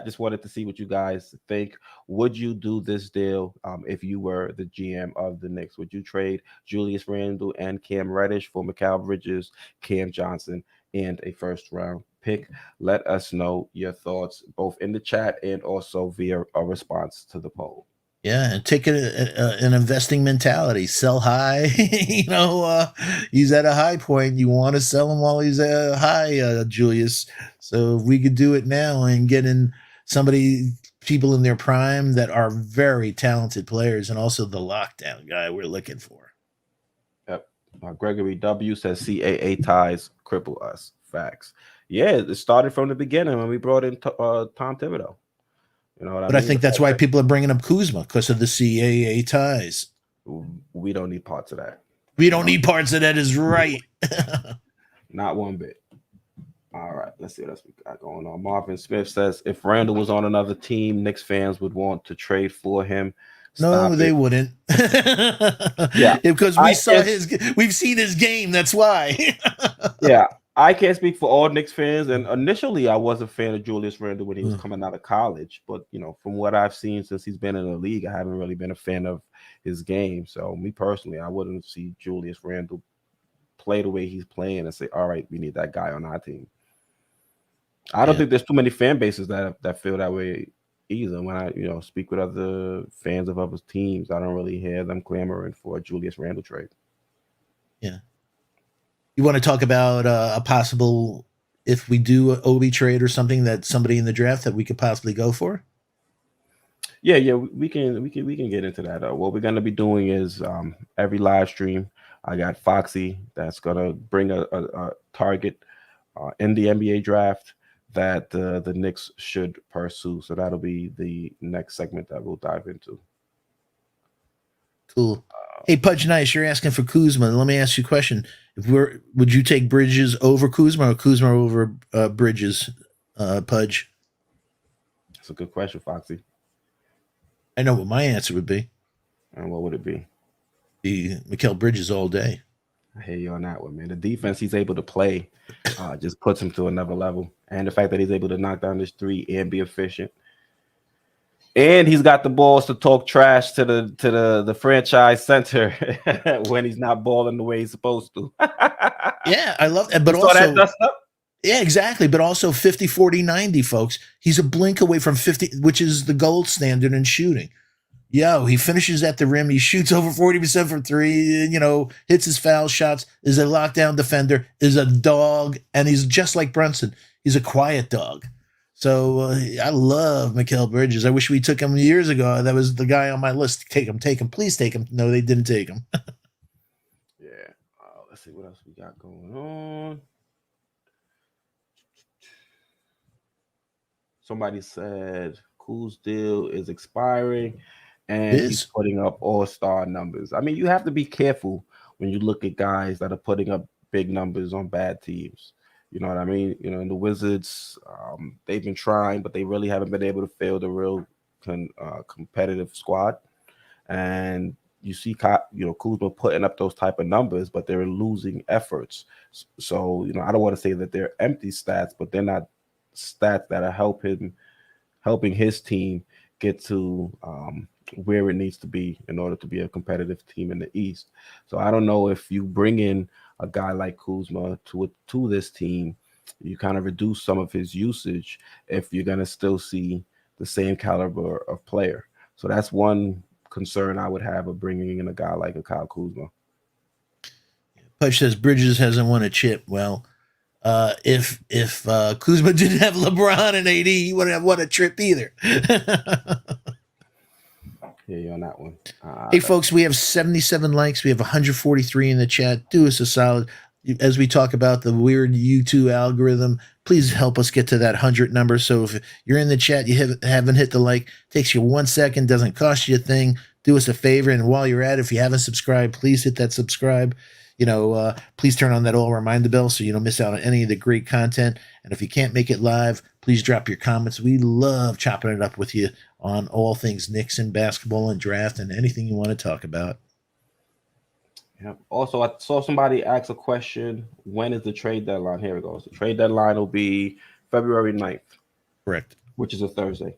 Just wanted to see what you guys think. Would you do this deal if you were the GM of the Knicks? Would you trade Julius Randle and Cam Reddish for Mikal Bridges, Cam Johnson, and a first-round pick? Let us know your thoughts both in the chat and also via a response to the poll. Yeah, and take an investing mentality. Sell high. He's at a high point. You want to sell him while he's at a high, Julius. So if we could do it now and get in people in their prime that are very talented players, and also the lockdown guy we're looking for. Yep. Gregory W says CAA ties cripple us. Facts. Yeah, it started from the beginning when we brought in Tom Thibodeau. But I think that's why people are bringing up Kuzma, because of the CAA ties. We don't need parts of that. We don't need parts of that is right. Not one bit. All right, let's see what else we got going on. Marvin Smith says, if Randle was on another team, Knicks fans would want to trade for him. No, they wouldn't. Yeah. Because we've seen his game, that's why. Yeah. I can't speak for all Knicks fans, and initially I was a fan of Julius Randle when he was coming out of college. But from what I've seen since he's been in the league, I haven't really been a fan of his game. So me personally, I wouldn't see Julius Randle play the way he's playing and say, "All right, we need that guy on our team." I don't think there's too many fan bases that feel that way either. When I speak with other fans of other teams, I don't really hear them clamoring for a Julius Randle trade. Yeah. You want to talk about a possible, if we do an Obi trade or something, that somebody in the draft that we could possibly go for? Yeah, we can get into that. What we're gonna be doing is every live stream, I got Foxy that's gonna bring a target in the NBA draft that the Knicks should pursue. So that'll be the next segment that we'll dive into. Cool. Hey, Pudge Nice, you're asking for Kuzma. Let me ask you a question. Would you take Bridges over Kuzma or Kuzma over Bridges, Pudge? That's a good question, Foxy. I know what my answer would be. And what would it be? Be Mikal Bridges all day. I hear you on that one, man. The defense he's able to play just puts him to another level. And the fact that he's able to knock down this three and be efficient. And he's got the balls to talk trash to the franchise center when he's not balling the way he's supposed to. Yeah, I love that. You But saw that also, dust up? yeah, exactly. But also 50, 40, 90, folks. He's a blink away from 50, which is the gold standard in shooting. Yo, he finishes at the rim. He shoots over 40% from three, hits his foul shots, is a lockdown defender, is a dog, and he's just like Brunson. He's a quiet dog. So I love Mikal Bridges. I wish we took him years ago. That was the guy on my list. Take him, please take him. No, they didn't take him. Yeah. Let's see what else we got going on. Somebody said Cool's deal is expiring and he's putting up all-star numbers. I mean, you have to be careful when you look at guys that are putting up big numbers on bad teams. You know what I mean? In the Wizards, they've been trying, but they really haven't been able to field a real competitive squad. And you see, Kuzma putting up those type of numbers, but they're losing efforts. So, I don't want to say that they're empty stats, but they're not stats that are helping his team get to where it needs to be in order to be a competitive team in the East. So I don't know if you bring in a guy like Kuzma to this team, you kind of reduce some of his usage if you're going to still see the same caliber of player. So that's one concern I would have of bringing in a guy like a Kyle Kuzma. Pudge says Bridges hasn't won a chip. Well, if Kuzma didn't have LeBron and AD, he wouldn't have won a trip either. Yeah, on that one. Hey, folks, we have 77 likes. We have 143 in the chat. Do us a solid. As we talk about the weird YouTube algorithm, please help us get to that 100 number. So if you're in the chat, you haven't hit the like, takes you 1 second, doesn't cost you a thing. Do us a favor. And while you're at it, if you haven't subscribed, please hit that subscribe. Please turn on that all reminder bell so you don't miss out on any of the great content. And if you can't make it live, please drop your comments. We love chopping it up with you on all things Knicks and basketball and draft and anything you want to talk about. Yeah. Also, I saw somebody ask a question. When is the trade deadline? Here it goes. The trade deadline will be February 9th. Correct. Which is a Thursday.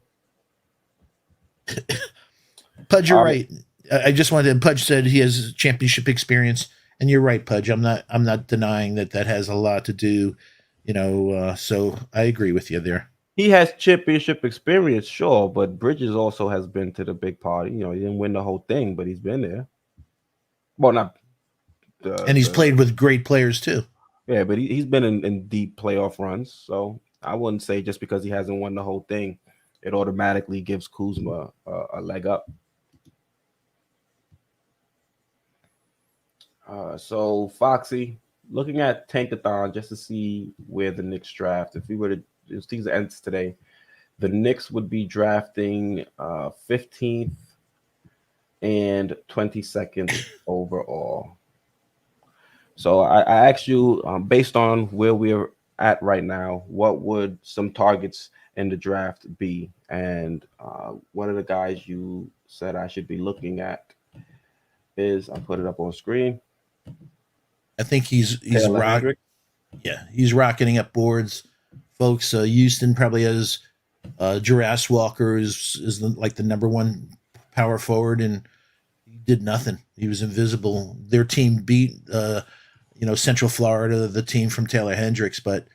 Pudge, you're right. I just wanted to, Pudge said he has championship experience. And you're right, Pudge. I'm not denying that has a lot to do, so I agree with you there. He has championship experience, sure, but Bridges also has been to the big party. He didn't win the whole thing, but he's been there. Well, not. And he's played with great players too. Yeah, but he's been in deep playoff runs. So I wouldn't say just because he hasn't won the whole thing, it automatically gives Kuzma a leg up. So Foxy, looking at Tankathon just to see where the Knicks draft. If season ends today, the Knicks would be drafting 15th and 22nd overall. So I asked you, based on where we're at right now, what would some targets in the draft be? And one of the guys you said I should be looking at is, I'll put it up on screen. I think he's rocking. Yeah, he's rocketing up boards, folks. Houston probably has Jarace Walker is like the number one power forward, and he did nothing. He was invisible. Their team beat Central Florida, the team from Taylor Hendricks, but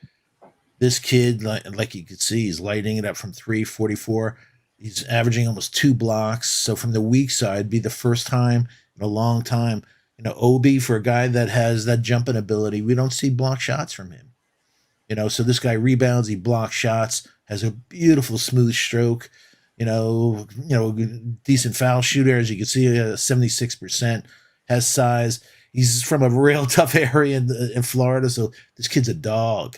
this kid, like you could see, he's lighting it up from 344. He's averaging almost 2 blocks. So from the weak side, be the first time in a long time. Obi, for a guy that has that jumping ability, we don't see block shots from him. So this guy rebounds, he blocks shots, has a beautiful smooth stroke, decent foul shooter, as you can see, 76%, has size. He's from a real tough area in Florida, so this kid's a dog.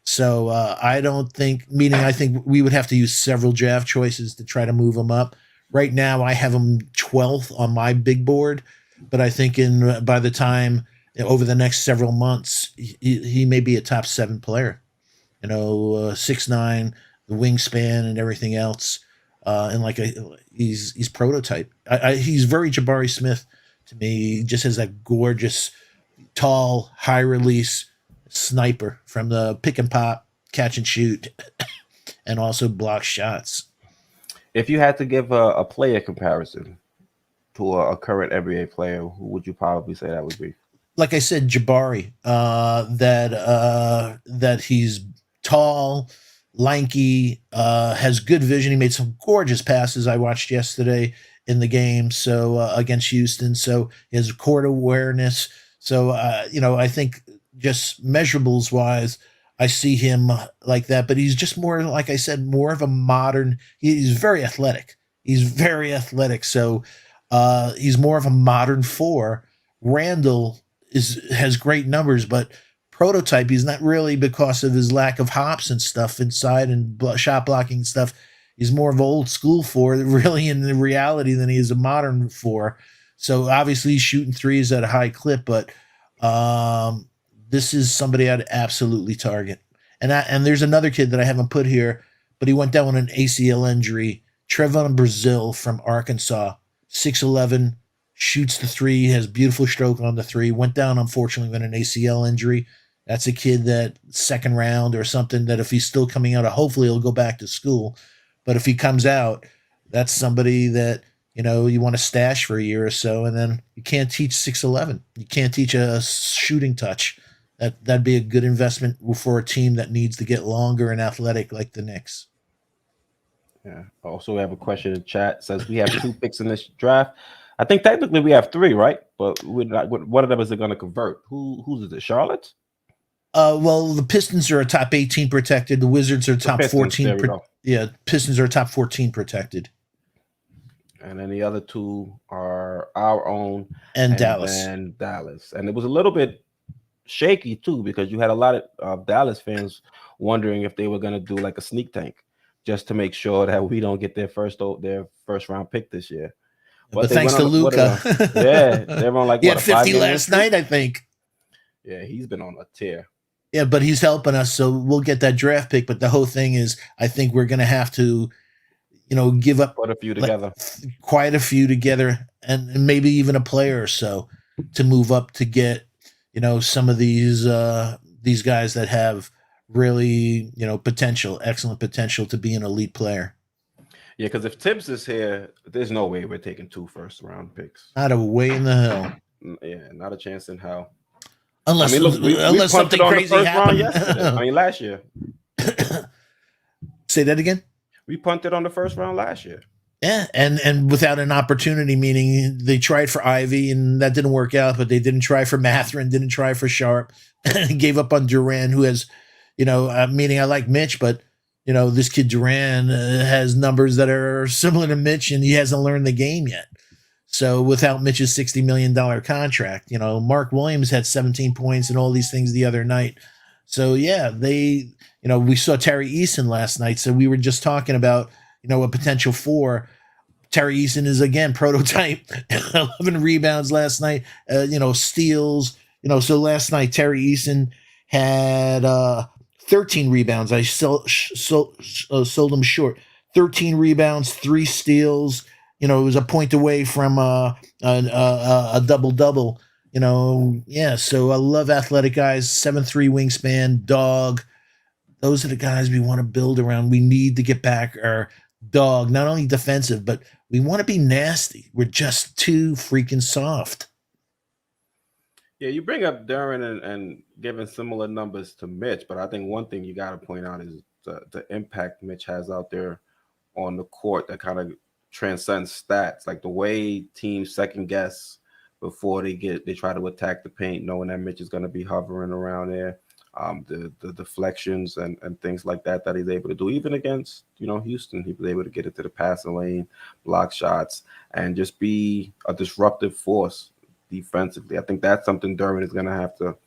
So I think we would have to use several draft choices to try to move him up. Right now, I have him 12th on my big board. But I think by the time over the next several months, he may be a top 7 player. 6'9", the wingspan and everything else, and he's prototype. He's very Jabari Smith to me. He just has that gorgeous, tall, high release sniper from the pick and pop, catch and shoot, and also block shots. If you had to give a player comparison to a current NBA player, who would you probably say that would be? Like I said, Jabari, that he's tall, lanky, has good vision. He made some gorgeous passes I watched yesterday in the game. So against Houston, so he has court awareness. So I think just measurables wise, I see him like that. But he's just more, like I said, more of a modern. He's very athletic. He's very athletic. So he's more of a modern four. Randle has great numbers, but prototype he's not really because of his lack of hops and stuff inside and shot blocking stuff. He's more of old school four, really, in the reality than he is a modern four. So obviously he's shooting threes at a high clip, but this is somebody I'd absolutely target. And there's another kid that I haven't put here, but he went down with an ACL injury. Trevon Brazil from Arkansas, 6'11", shoots the three, has beautiful stroke on the three, went down, unfortunately, with an ACL injury. That's a kid that second round or something that if he's still coming out, hopefully he'll go back to school. But if he comes out, that's somebody that, you want to stash for a year or so. And then you can't teach 6'11". You can't teach a shooting touch. That'd be a good investment for a team that needs to get longer and athletic like the Knicks. Yeah. Also, we have a question in chat. It says we have 2 picks in this draft. I think technically we have 3, right? But we're not. One of them is going to convert. Who's is it? Charlotte? Well, the Pistons are a top 18 protected. The Wizards are top Pistons, 14. Yeah, Pistons are top 14 protected. And then the other 2 are our own and Dallas. And Dallas. And it was a little bit shaky too because you had a lot of Dallas fans wondering if they were going to do like a sneak tank just to make sure that we don't get their first round pick this year. But thanks to Luka. Yeah, they're on like he had 50 last night, I think. Yeah, he's been on a tear. Yeah, but he's helping us, so we'll get that draft pick. But the whole thing is, I think we're going to have to, give up quite a few together, and maybe even a player or so to move up to get, some of these guys that have really, excellent potential to be an elite player. Yeah, because if Tibbs is here, there's no way we're taking 2 first-round picks. Not a way in the hell. Yeah, not a chance in hell. Unless, unless something crazy happened. Last year. Say that again? We punted on the first round last year. Yeah, and without an opportunity, meaning they tried for Ivy and that didn't work out, but they didn't try for Mathurin, didn't try for Sharp, gave up on Duran, who has, meaning I like Mitch, but this kid Duran has numbers that are similar to Mitch, and he hasn't learned the game yet. So without Mitch's $60 million contract, Mark Williams had 17 points and all these things the other night. So yeah, we saw Terry Eason last night. So we were just talking about, a potential 4. Terry Eason is again prototype, 11 rebounds last night, steals, so last night Terry Eason had 13 rebounds. I sold him short. 13 rebounds, 3 steals. It was a point away from a double-double. So I love athletic guys, 7'3" wingspan, dog. Those are the guys we want to build around. We need to get back our dog, not only defensive, but we want to be nasty. We're just too freaking soft. Yeah, you bring up Duran and giving similar numbers to Mitch, but I think one thing you got to point out is the impact Mitch has out there on the court that kind of transcends stats, like the way teams second guess before they try to attack the paint, knowing that Mitch is going to be hovering around there. The deflections and things like that he's able to do, even against Houston, he was able to get into the passing lane, block shots, and just be a disruptive force defensively. I think that's something Duran is going to have to,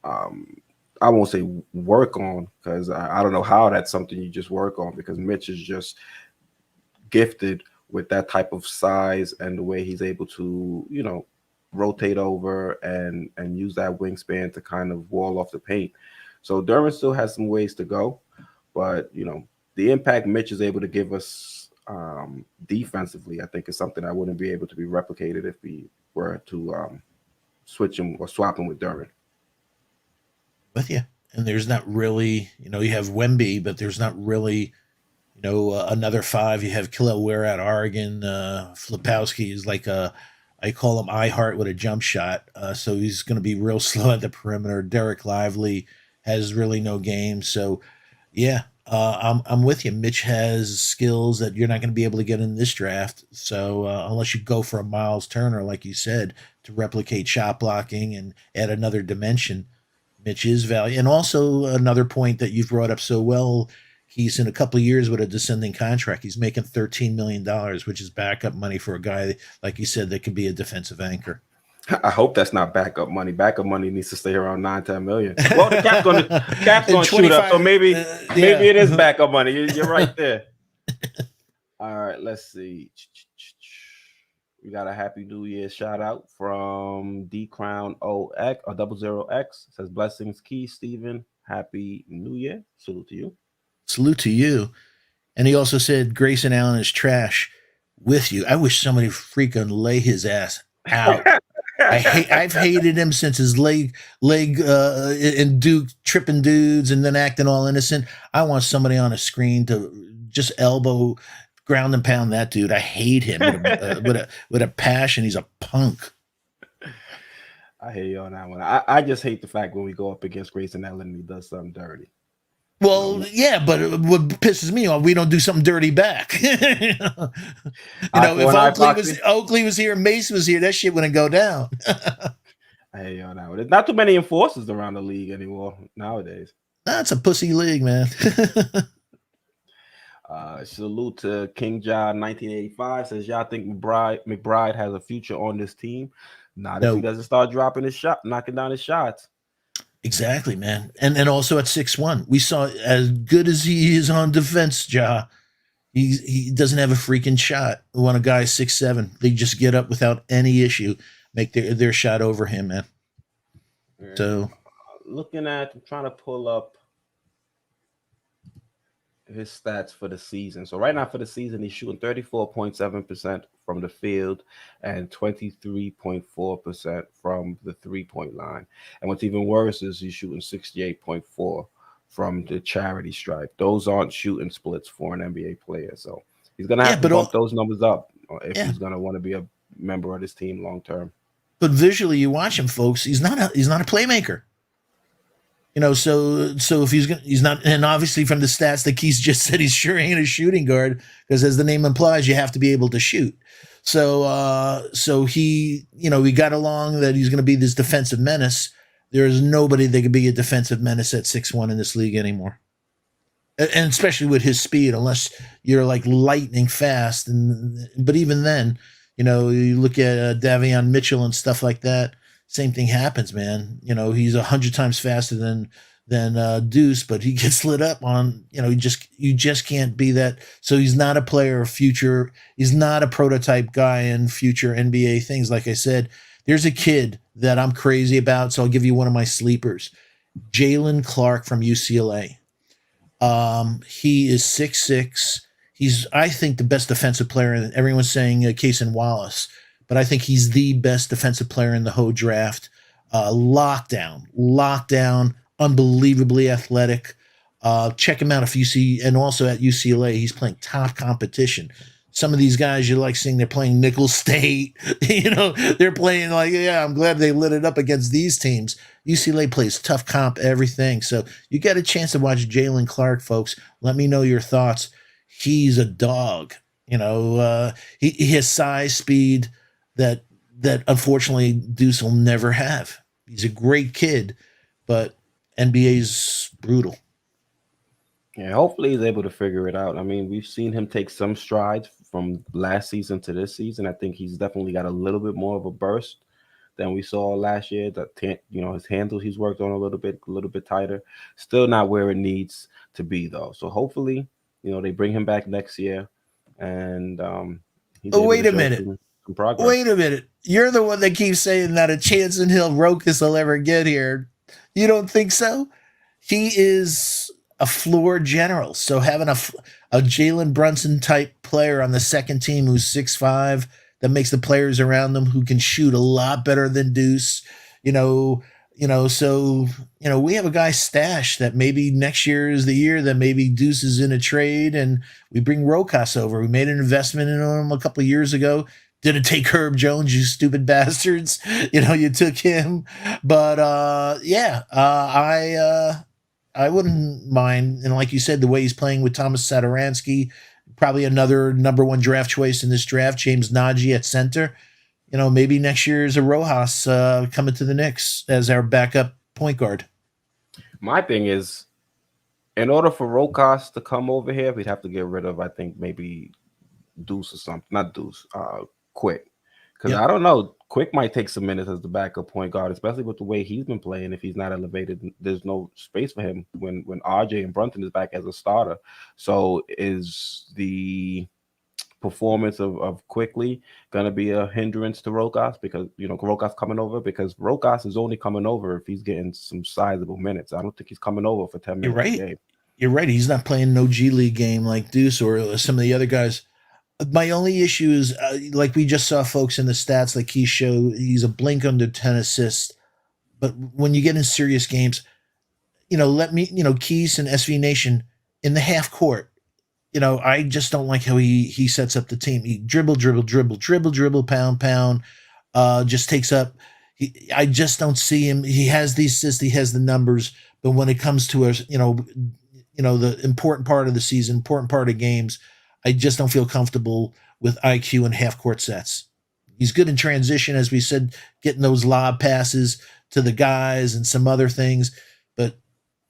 I won't say work on, because I don't know how that's something you just work on, because Mitch is just gifted with that type of size and the way he's able to, rotate over and use that wingspan to kind of wall off the paint. So Duran still has some ways to go, but the impact Mitch is able to give us defensively, I think is something that wouldn't be able to be replicated if we were to switch him or swap him with Duran. With you. And there's not really, you have Wemby, but there's not really, Another five. You have Khalil Ware at Oregon. Flipowski is like I call him I Heart with a jump shot. So he's going to be real slow at the perimeter. Derek Lively has really no game. So yeah, I'm with you. Mitch has skills that you're not going to be able to get in this draft. So unless you go for a Miles Turner, like you said, to replicate shot blocking and add another dimension, Mitch is value. And also another point that you've brought up so well. He's in a couple of years with a descending contract. He's making $13 million, which is backup money for a guy, like you said, that could be a defensive anchor. I hope that's not backup money. Backup money needs to stay around 9-10 million. Well, the cap's going to shoot up, so maybe it is backup money. You're right there. All right, let's see. We got a Happy New Year shout out from D Crown OX or 00X. It says blessings, Key Steven. Happy New Year. Salute to you. Salute to you. And he also said Grayson Allen is trash with you. I wish somebody freaking lay his ass out. I've hated him since his leg and Duke tripping dudes and then acting all innocent. I want somebody on a screen to just elbow, ground and pound that dude. I hate him with a passion. He's a punk. I hear you on that one. I just hate the fact when we go up against Grayson Allen and he does something dirty. Well, yeah, but what pisses me off, we don't do something dirty back. If Oakley was here and Mace was here, that shit wouldn't go down. Hey, yo, now there's not too many enforcers around the league anymore nowadays. That's a pussy league, man. Salute to King John 1985 says, y'all think McBride has a future on this team? Not if he doesn't start dropping his shot, knocking down his shots. Exactly, man. And also at 6'1", we saw as good as he is on defense, Ja, he doesn't have a freaking shot. When a guy's 6'7", they just get up without any issue, make their shot over him, man. Yeah. So I'm trying to pull up his stats for the season. So right now for the season, he's shooting 34.7% from the field and 23.4% from the three-point line. And what's even worse is he's shooting 68.4% from the charity stripe. Those aren't shooting splits for an NBA player. So he's going to have to bump those numbers up if he's going to want to be a member of this team long term. But visually, you watch him, folks. He's not a playmaker. So if he's not, and obviously from the stats that Keith just said, he sure ain't a shooting guard because, as the name implies, you have to be able to shoot. So he, we got along that he's going to be this defensive menace. There is nobody that could be a defensive menace at 6'1" in this league anymore, and especially with his speed, unless you're like lightning fast. But even then, you look at Davion Mitchell and stuff like that. Same thing happens, man. He's 100 times faster than Deuce, but he gets lit up on. You just can't be that. So he's not a player of future. He's not a prototype guy in future NBA things. Like I said, there's a kid that I'm crazy about. So I'll give you one of my sleepers, Jalen Clark from UCLA. He is 6'6". He's, I think, the best defensive player. And everyone's saying Cason Wallace. But I think he's the best defensive player in the whole draft. Lockdown, unbelievably athletic. Check him out if you see, and also at UCLA, he's playing top competition. Some of these guys you like seeing, they're playing Nicholls State. They're playing I'm glad they lit it up against these teams. UCLA plays tough comp, everything. So you get a chance to watch Jalen Clark, folks. Let me know your thoughts. He's a dog. He has size, speed, that unfortunately Deuce will never have. He's a great kid, but NBA's brutal. Yeah, hopefully he's able to figure it out. I mean, we've seen him take some strides from last season to this season. I think he's definitely got a little bit more of a burst than we saw last year. His handles he's worked on a little bit tighter. Still not where it needs to be though. So hopefully, they bring him back next year and wait a minute. Wait a minute. You're the one that keeps saying not a chance in hell Rokas will ever get here. You don't think so? He is a floor general. So having a Jalen Brunson type player on the second team who's 6'5", that makes the players around them who can shoot a lot better than Deuce, So we have a guy stashed that maybe next year is the year that maybe Deuce is in a trade and we bring Rokas over. We made an investment in him a couple of years ago. Didn't take Herb Jones, you stupid bastards. You took him. But I wouldn't mind. And like you said, the way he's playing with Thomas Sadaransky, probably another number one draft choice in this draft, James Najee at center. Maybe next year is a Rojas coming to the Knicks as our backup point guard. My thing is, in order for Rokas to come over here, we'd have to get rid of, I think, maybe Deuce or something. Not Deuce, Quick. Because I don't know, Quick might take some minutes as the backup point guard, especially with the way he's been playing. If he's not elevated, there's no space for him when RJ and Brunson is back as a starter. So is the performance of Quickley going to be a hindrance to Rokas because Rokas coming over, because Rokas is only coming over if he's getting some sizable minutes. I don't think he's coming over for 10 minutes a game. You're right. He's not playing no G League game like Deuce or some of the other guys. My only issue is, like we just saw folks in the stats, like he showed, he's a blink under 10 assists. But when you get in serious games, Keys and SV Nation in the half court, I just don't like how he sets up the team. He dribble, pound, just takes up. I just don't see him. He has the assists, he has the numbers, but when it comes to the important part of the season, important part of games, I just don't feel comfortable with IQ and half court sets. He's good in transition, as we said, getting those lob passes to the guys and some other things, but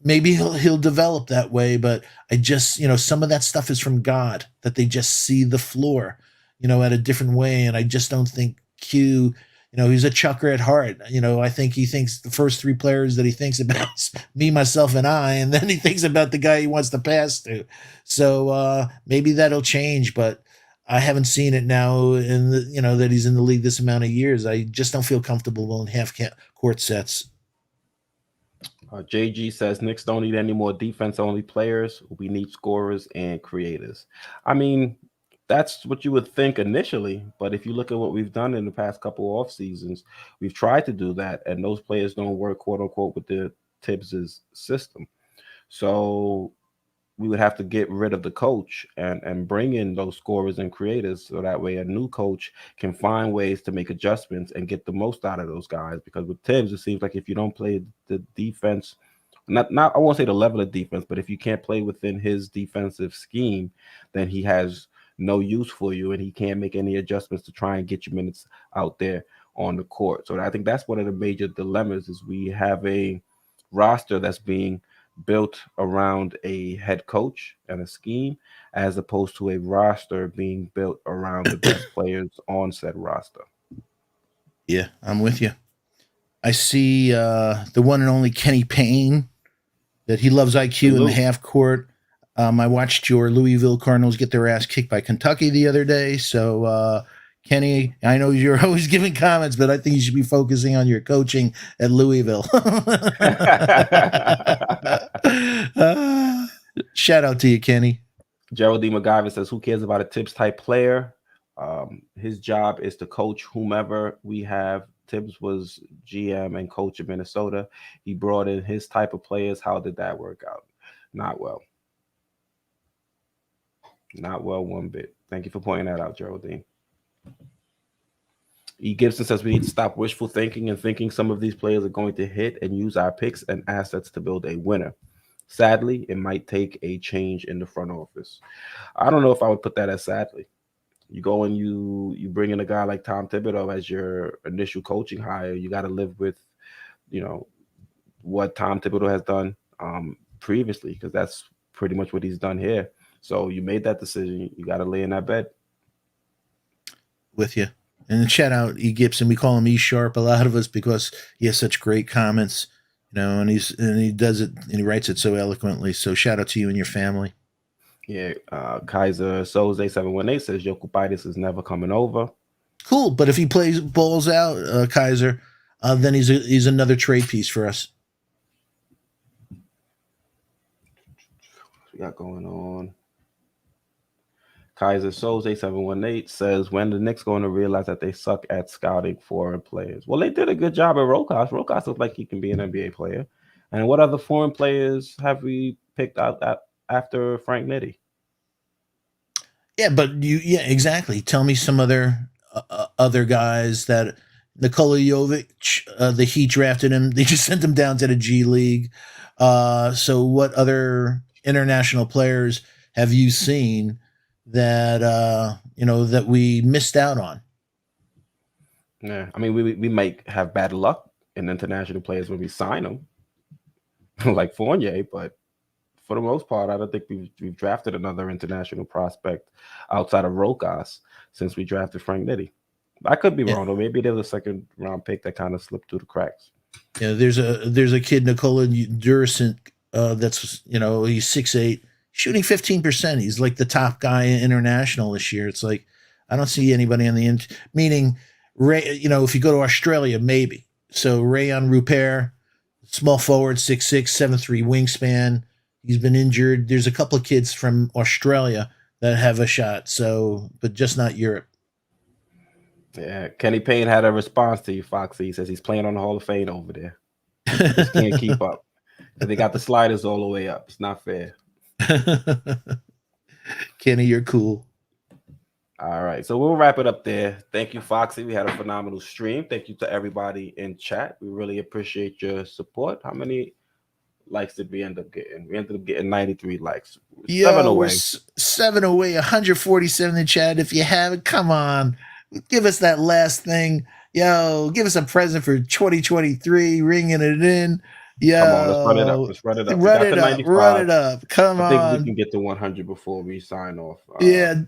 maybe he'll develop that way. But I just, some of that stuff is from God, that they just see the floor, at a different way. And I just don't think Q, he's a chucker at heart. I think he thinks the first three players that he thinks about is me, myself, and I, and then he thinks about the guy he wants to pass to. So maybe that'll change, but I haven't seen it now that he's in the league this amount of years. I just don't feel comfortable in half court sets. JG says Knicks don't need any more defense-only players. We need scorers and creators. I mean, that's what you would think initially, but if you look at what we've done in the past couple off seasons, we've tried to do that, and those players don't work, quote unquote, with the Tibbs's system. So we would have to get rid of the coach and bring in those scorers and creators, so that way a new coach can find ways to make adjustments and get the most out of those guys. Because with Tibbs, it seems like if you don't play the defense, not I won't say the level of defense, but if you can't play within his defensive scheme, then he has no use for you, and he can't make any adjustments to try and get you minutes out there on the court. So I think that's one of the major dilemmas, is we have a roster that's being built around a head coach and a scheme, as opposed to a roster being built around the best players on said roster. Yeah, I'm with you. I see the one and only Kenny Payne, that he loves IQ in the half court. I watched your Louisville Cardinals get their ass kicked by Kentucky the other day. So, Kenny, I know you're always giving comments, but I think you should be focusing on your coaching at Louisville. Shout out to you, Kenny. Geraldine McGiver says, who cares about a Tibbs type player? His job is to coach whomever we have. Tibbs was GM and coach of Minnesota. He brought in his type of players. How did that work out? Not well. Not well one bit. Thank you for pointing that out, Geraldine. E. Gibson says we need to stop wishful thinking and thinking some of these players are going to hit, and use our picks and assets to build a winner. Sadly, it might take a change in the front office. I don't know if I would put that as sadly. You go and you bring in a guy like Tom Thibodeau as your initial coaching hire. You got to live with, what Tom Thibodeau has done previously, because that's pretty much what he's done here. So you made that decision. You got to lay in that bed. With you. And shout out E. Gibson. We call him E Sharp, a lot of us, because he has such great comments, and he does it, and he writes it so eloquently. So shout out to you and your family. Yeah, Kaiser Soze 718 says Jokubaitis is never coming over. Cool, but if he plays balls out, Kaiser, then he's another trade piece for us. What we got going on? Kaiser Soze 718 says, when the Knicks going to realize that they suck at scouting foreign players? Well, they did a good job at Rokas. Rokas looks like he can be an NBA player. And what other foreign players have we picked out after Frank Nitti? Yeah, but exactly. Tell me some other guys that Nikola Jovic, the Heat drafted him. They just sent him down to the G League. So what other international players have you seen that that we missed out on? Yeah, I mean, we might have bad luck in international players when we sign them, like Fournier, but for the most part, I don't think we've drafted another international prospect outside of Rokas since we drafted Frank Nitti. I could be wrong, though. Maybe there's a second round pick that kind of slipped through the cracks. Yeah, there's a kid, Nikola Duracent, that's he's 6'8", shooting 15%. He's like the top guy international this year. It's like I don't see anybody on the meaning Ray. If you go to Australia, maybe. So Rayon Rupert, small forward, 6'6", 7'3" wingspan. He's been injured. There's a couple of kids from Australia that have a shot. So, but just not Europe. Yeah, Kenny Payne had a response to you, Foxy. He says he's playing on the Hall of Fame over there. Just can't keep up. They got the sliders all the way up. It's not fair. Kenny, you're cool. All right, so we'll wrap it up there. Thank you, Foxy. We had a phenomenal stream. Thank you to everybody in chat. We really appreciate your support. How many likes did we end up getting? We ended up getting 93 likes. Seven away. 147 in chat. If you haven't, come on. Give us that last thing. Yo, give us a present for 2023, ringing it in. Yo, come on, let's run it up. Let's run it up. Run it up. Come on. I think we can get to 100 before we sign off. Yeah,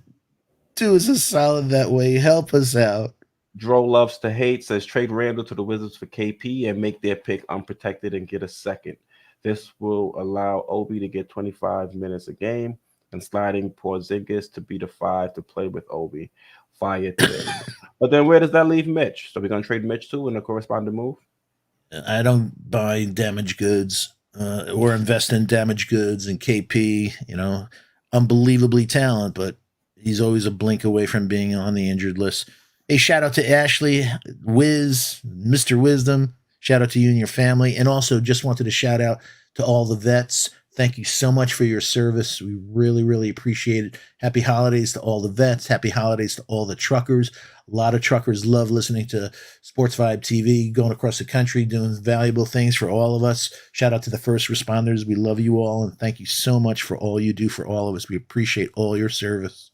do us a solid that way. Help us out. Dro loves to hate says trade Randle to the Wizards for KP and make their pick unprotected and get a second. This will allow Obi to get 25 minutes a game and sliding Porzingis to be the 5 to play with Obi. Fire today. But then where does that leave Mitch? So we're going to trade Mitch too in a corresponding move? I don't buy damaged goods or invest in damaged goods and KP, unbelievably talented, but he's always a blink away from being on the injured list. Hey, shout out to Ashley, Wiz, Mr. Wisdom. Shout out to you and your family. And also just wanted to shout out to all the vets. Thank you so much for your service. We really, really appreciate it. Happy holidays to all the vets. Happy holidays to all the truckers. A lot of truckers love listening to Sports Vibe TV, going across the country, doing valuable things for all of us. Shout out to the first responders. We love you all, and thank you so much for all you do for all of us. We appreciate all your service.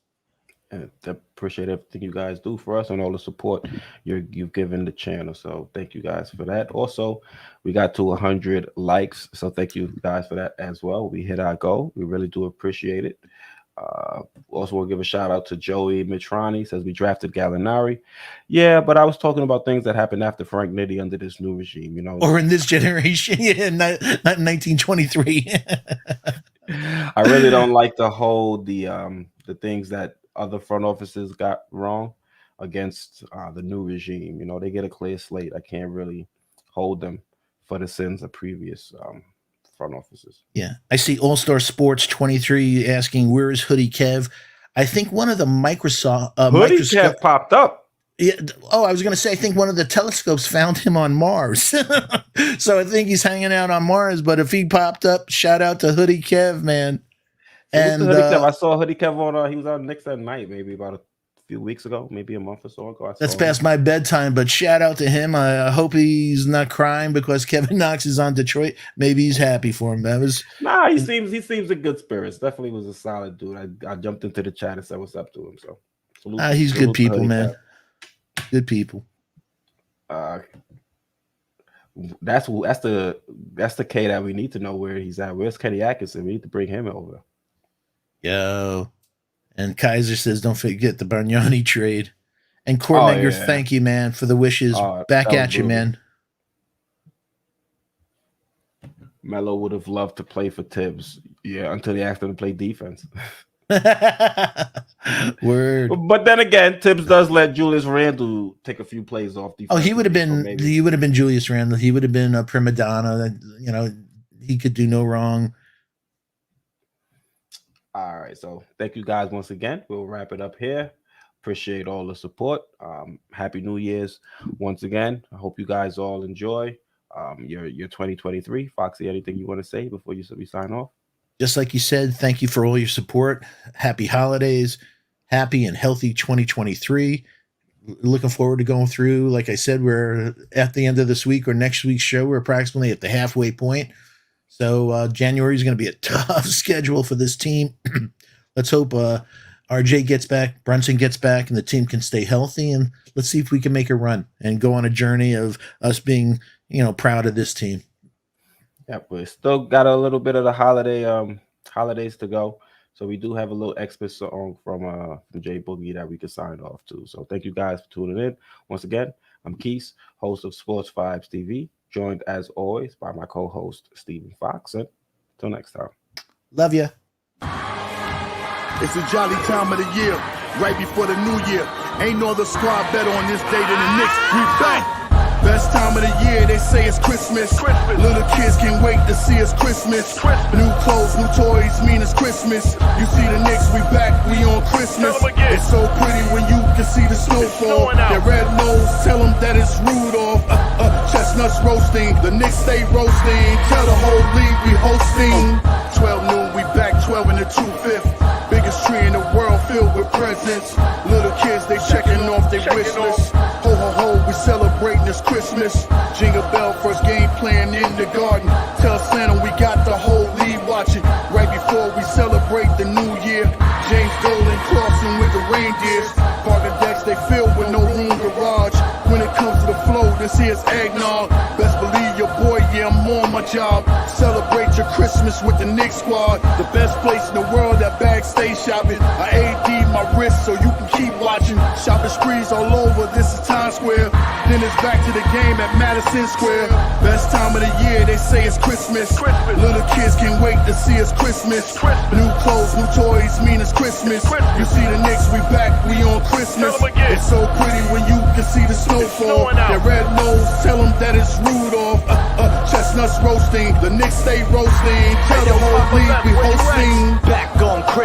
And appreciate everything you guys do for us and all the support you've given the channel. So thank you guys for that. Also, we got to 100 likes. So thank you guys for that as well. We hit our goal. We really do appreciate it. Also, we'll give a shout out to Joey Mitrani. Says we drafted Gallinari. Yeah, but I was talking about things that happened after Frank Nitti under this new regime, Or in this generation, not 1923. I really don't like to hold the things that other front offices got wrong against the new regime. They get a clear slate. I can't really hold them for the sins of previous front offices. Yeah. I see All-Star Sports 23 asking, where is Hoodie Kev? I think one of the Hoodie Kev popped up. Yeah. Oh, I was going to say, I think one of the telescopes found him on Mars. So I think he's hanging out on Mars, but if he popped up, shout out to Hoodie Kev, man. And I saw Hoodie Kev on. He was on Knicks at night, maybe about a few weeks ago, maybe a month or so ago. That's past my bedtime, but shout out to him. I hope he's not crying because Kevin Knox is on Detroit. Maybe he's happy for him. He seems in good spirits. Definitely was a solid dude. I jumped into the chat and said what's up to him. So he's good people, man. Good people. That's the K that we need to know where he's at. Where's Kenny Atkinson? We need to bring him over. Yo. And Kaiser says, don't forget the Bargnani trade. And Coordinator, thank you, man, for the wishes. Back at you, man. Melo would have loved to play for Tibbs. Yeah, until they asked him to play defense. Word. But then again, Tibbs does let Julius Randle take a few plays off defense. Oh, he would have been Julius Randle. He would have been a prima donna. He could do no wrong. All right, so thank you guys once again. We'll wrap it up here. Appreciate all the support. Happy New Year's once again. I hope you guys all enjoy your 2023. Foxy, anything you want to say before we sign off? Just like you said, thank you for all your support. Happy holidays. Happy and healthy 2023. Looking forward to going through. Like I said, we're at the end of this week or next week's show. We're approximately at the halfway point. So January is going to be a tough schedule for this team. Let's hope RJ gets back, Brunson gets back, and the team can stay healthy. And let's see if we can make a run and go on a journey of us being, proud of this team. Yeah, we still got a little bit of the holidays to go. So we do have a little extra song from Jay Boogie that we can sign off to. So thank you guys for tuning in. Once again, I'm Keith, host of Sports Vibes TV, joined as always by my co-host Stephen Fox. And until next time. Love ya. It's a jolly time of the year, right before the new year. Ain't no other squad better on this day than the Knicks. We back. Best time of the year, they say it's Christmas. Little kids can't wait to see it's Christmas. New clothes, new toys, mean it's Christmas. You see the Knicks, we back, we on Christmas. It's so pretty when you can see the snowfall. Their red nose, tell them that it's Rudolph. Chestnuts roasting, the Knicks stay roasting. Tell the whole league we hosting. 12 noon, we back 12 in the 2/5. Biggest tree in the world filled with presents. Little kids, they checking off their wish list. Ho ho ho, we celebrating this Christmas. Jingle bell, first game playing in the garden. Tell Santa we got the whole league watching. Right before we celebrate the new year. James Dolan crossing with the reindeers. Parking decks, they filled with no room garage. When it comes to the flow, this here's eggnog. Best believe your boy, yeah, I'm on my job. Celebrate your Christmas with the Knicks squad. The best place in the world, that bag stay shopping. I AD my wrist so you can keep watching. Shopping sprees all over, this is Times Square. Then it's back to the game at Madison Square. Best time of the year, they say it's Christmas. Little kids can't wait to see it's Christmas. New clothes, new toys, mean it's Christmas. You see the Knicks, we back, we on Christmas. It's so pretty when you can see the snowfall. Their red nose, tell them that it's Rudolph. Chestnuts roasting, the Knicks stay roasting. Tell the whole league we hosting. Back on Christmas.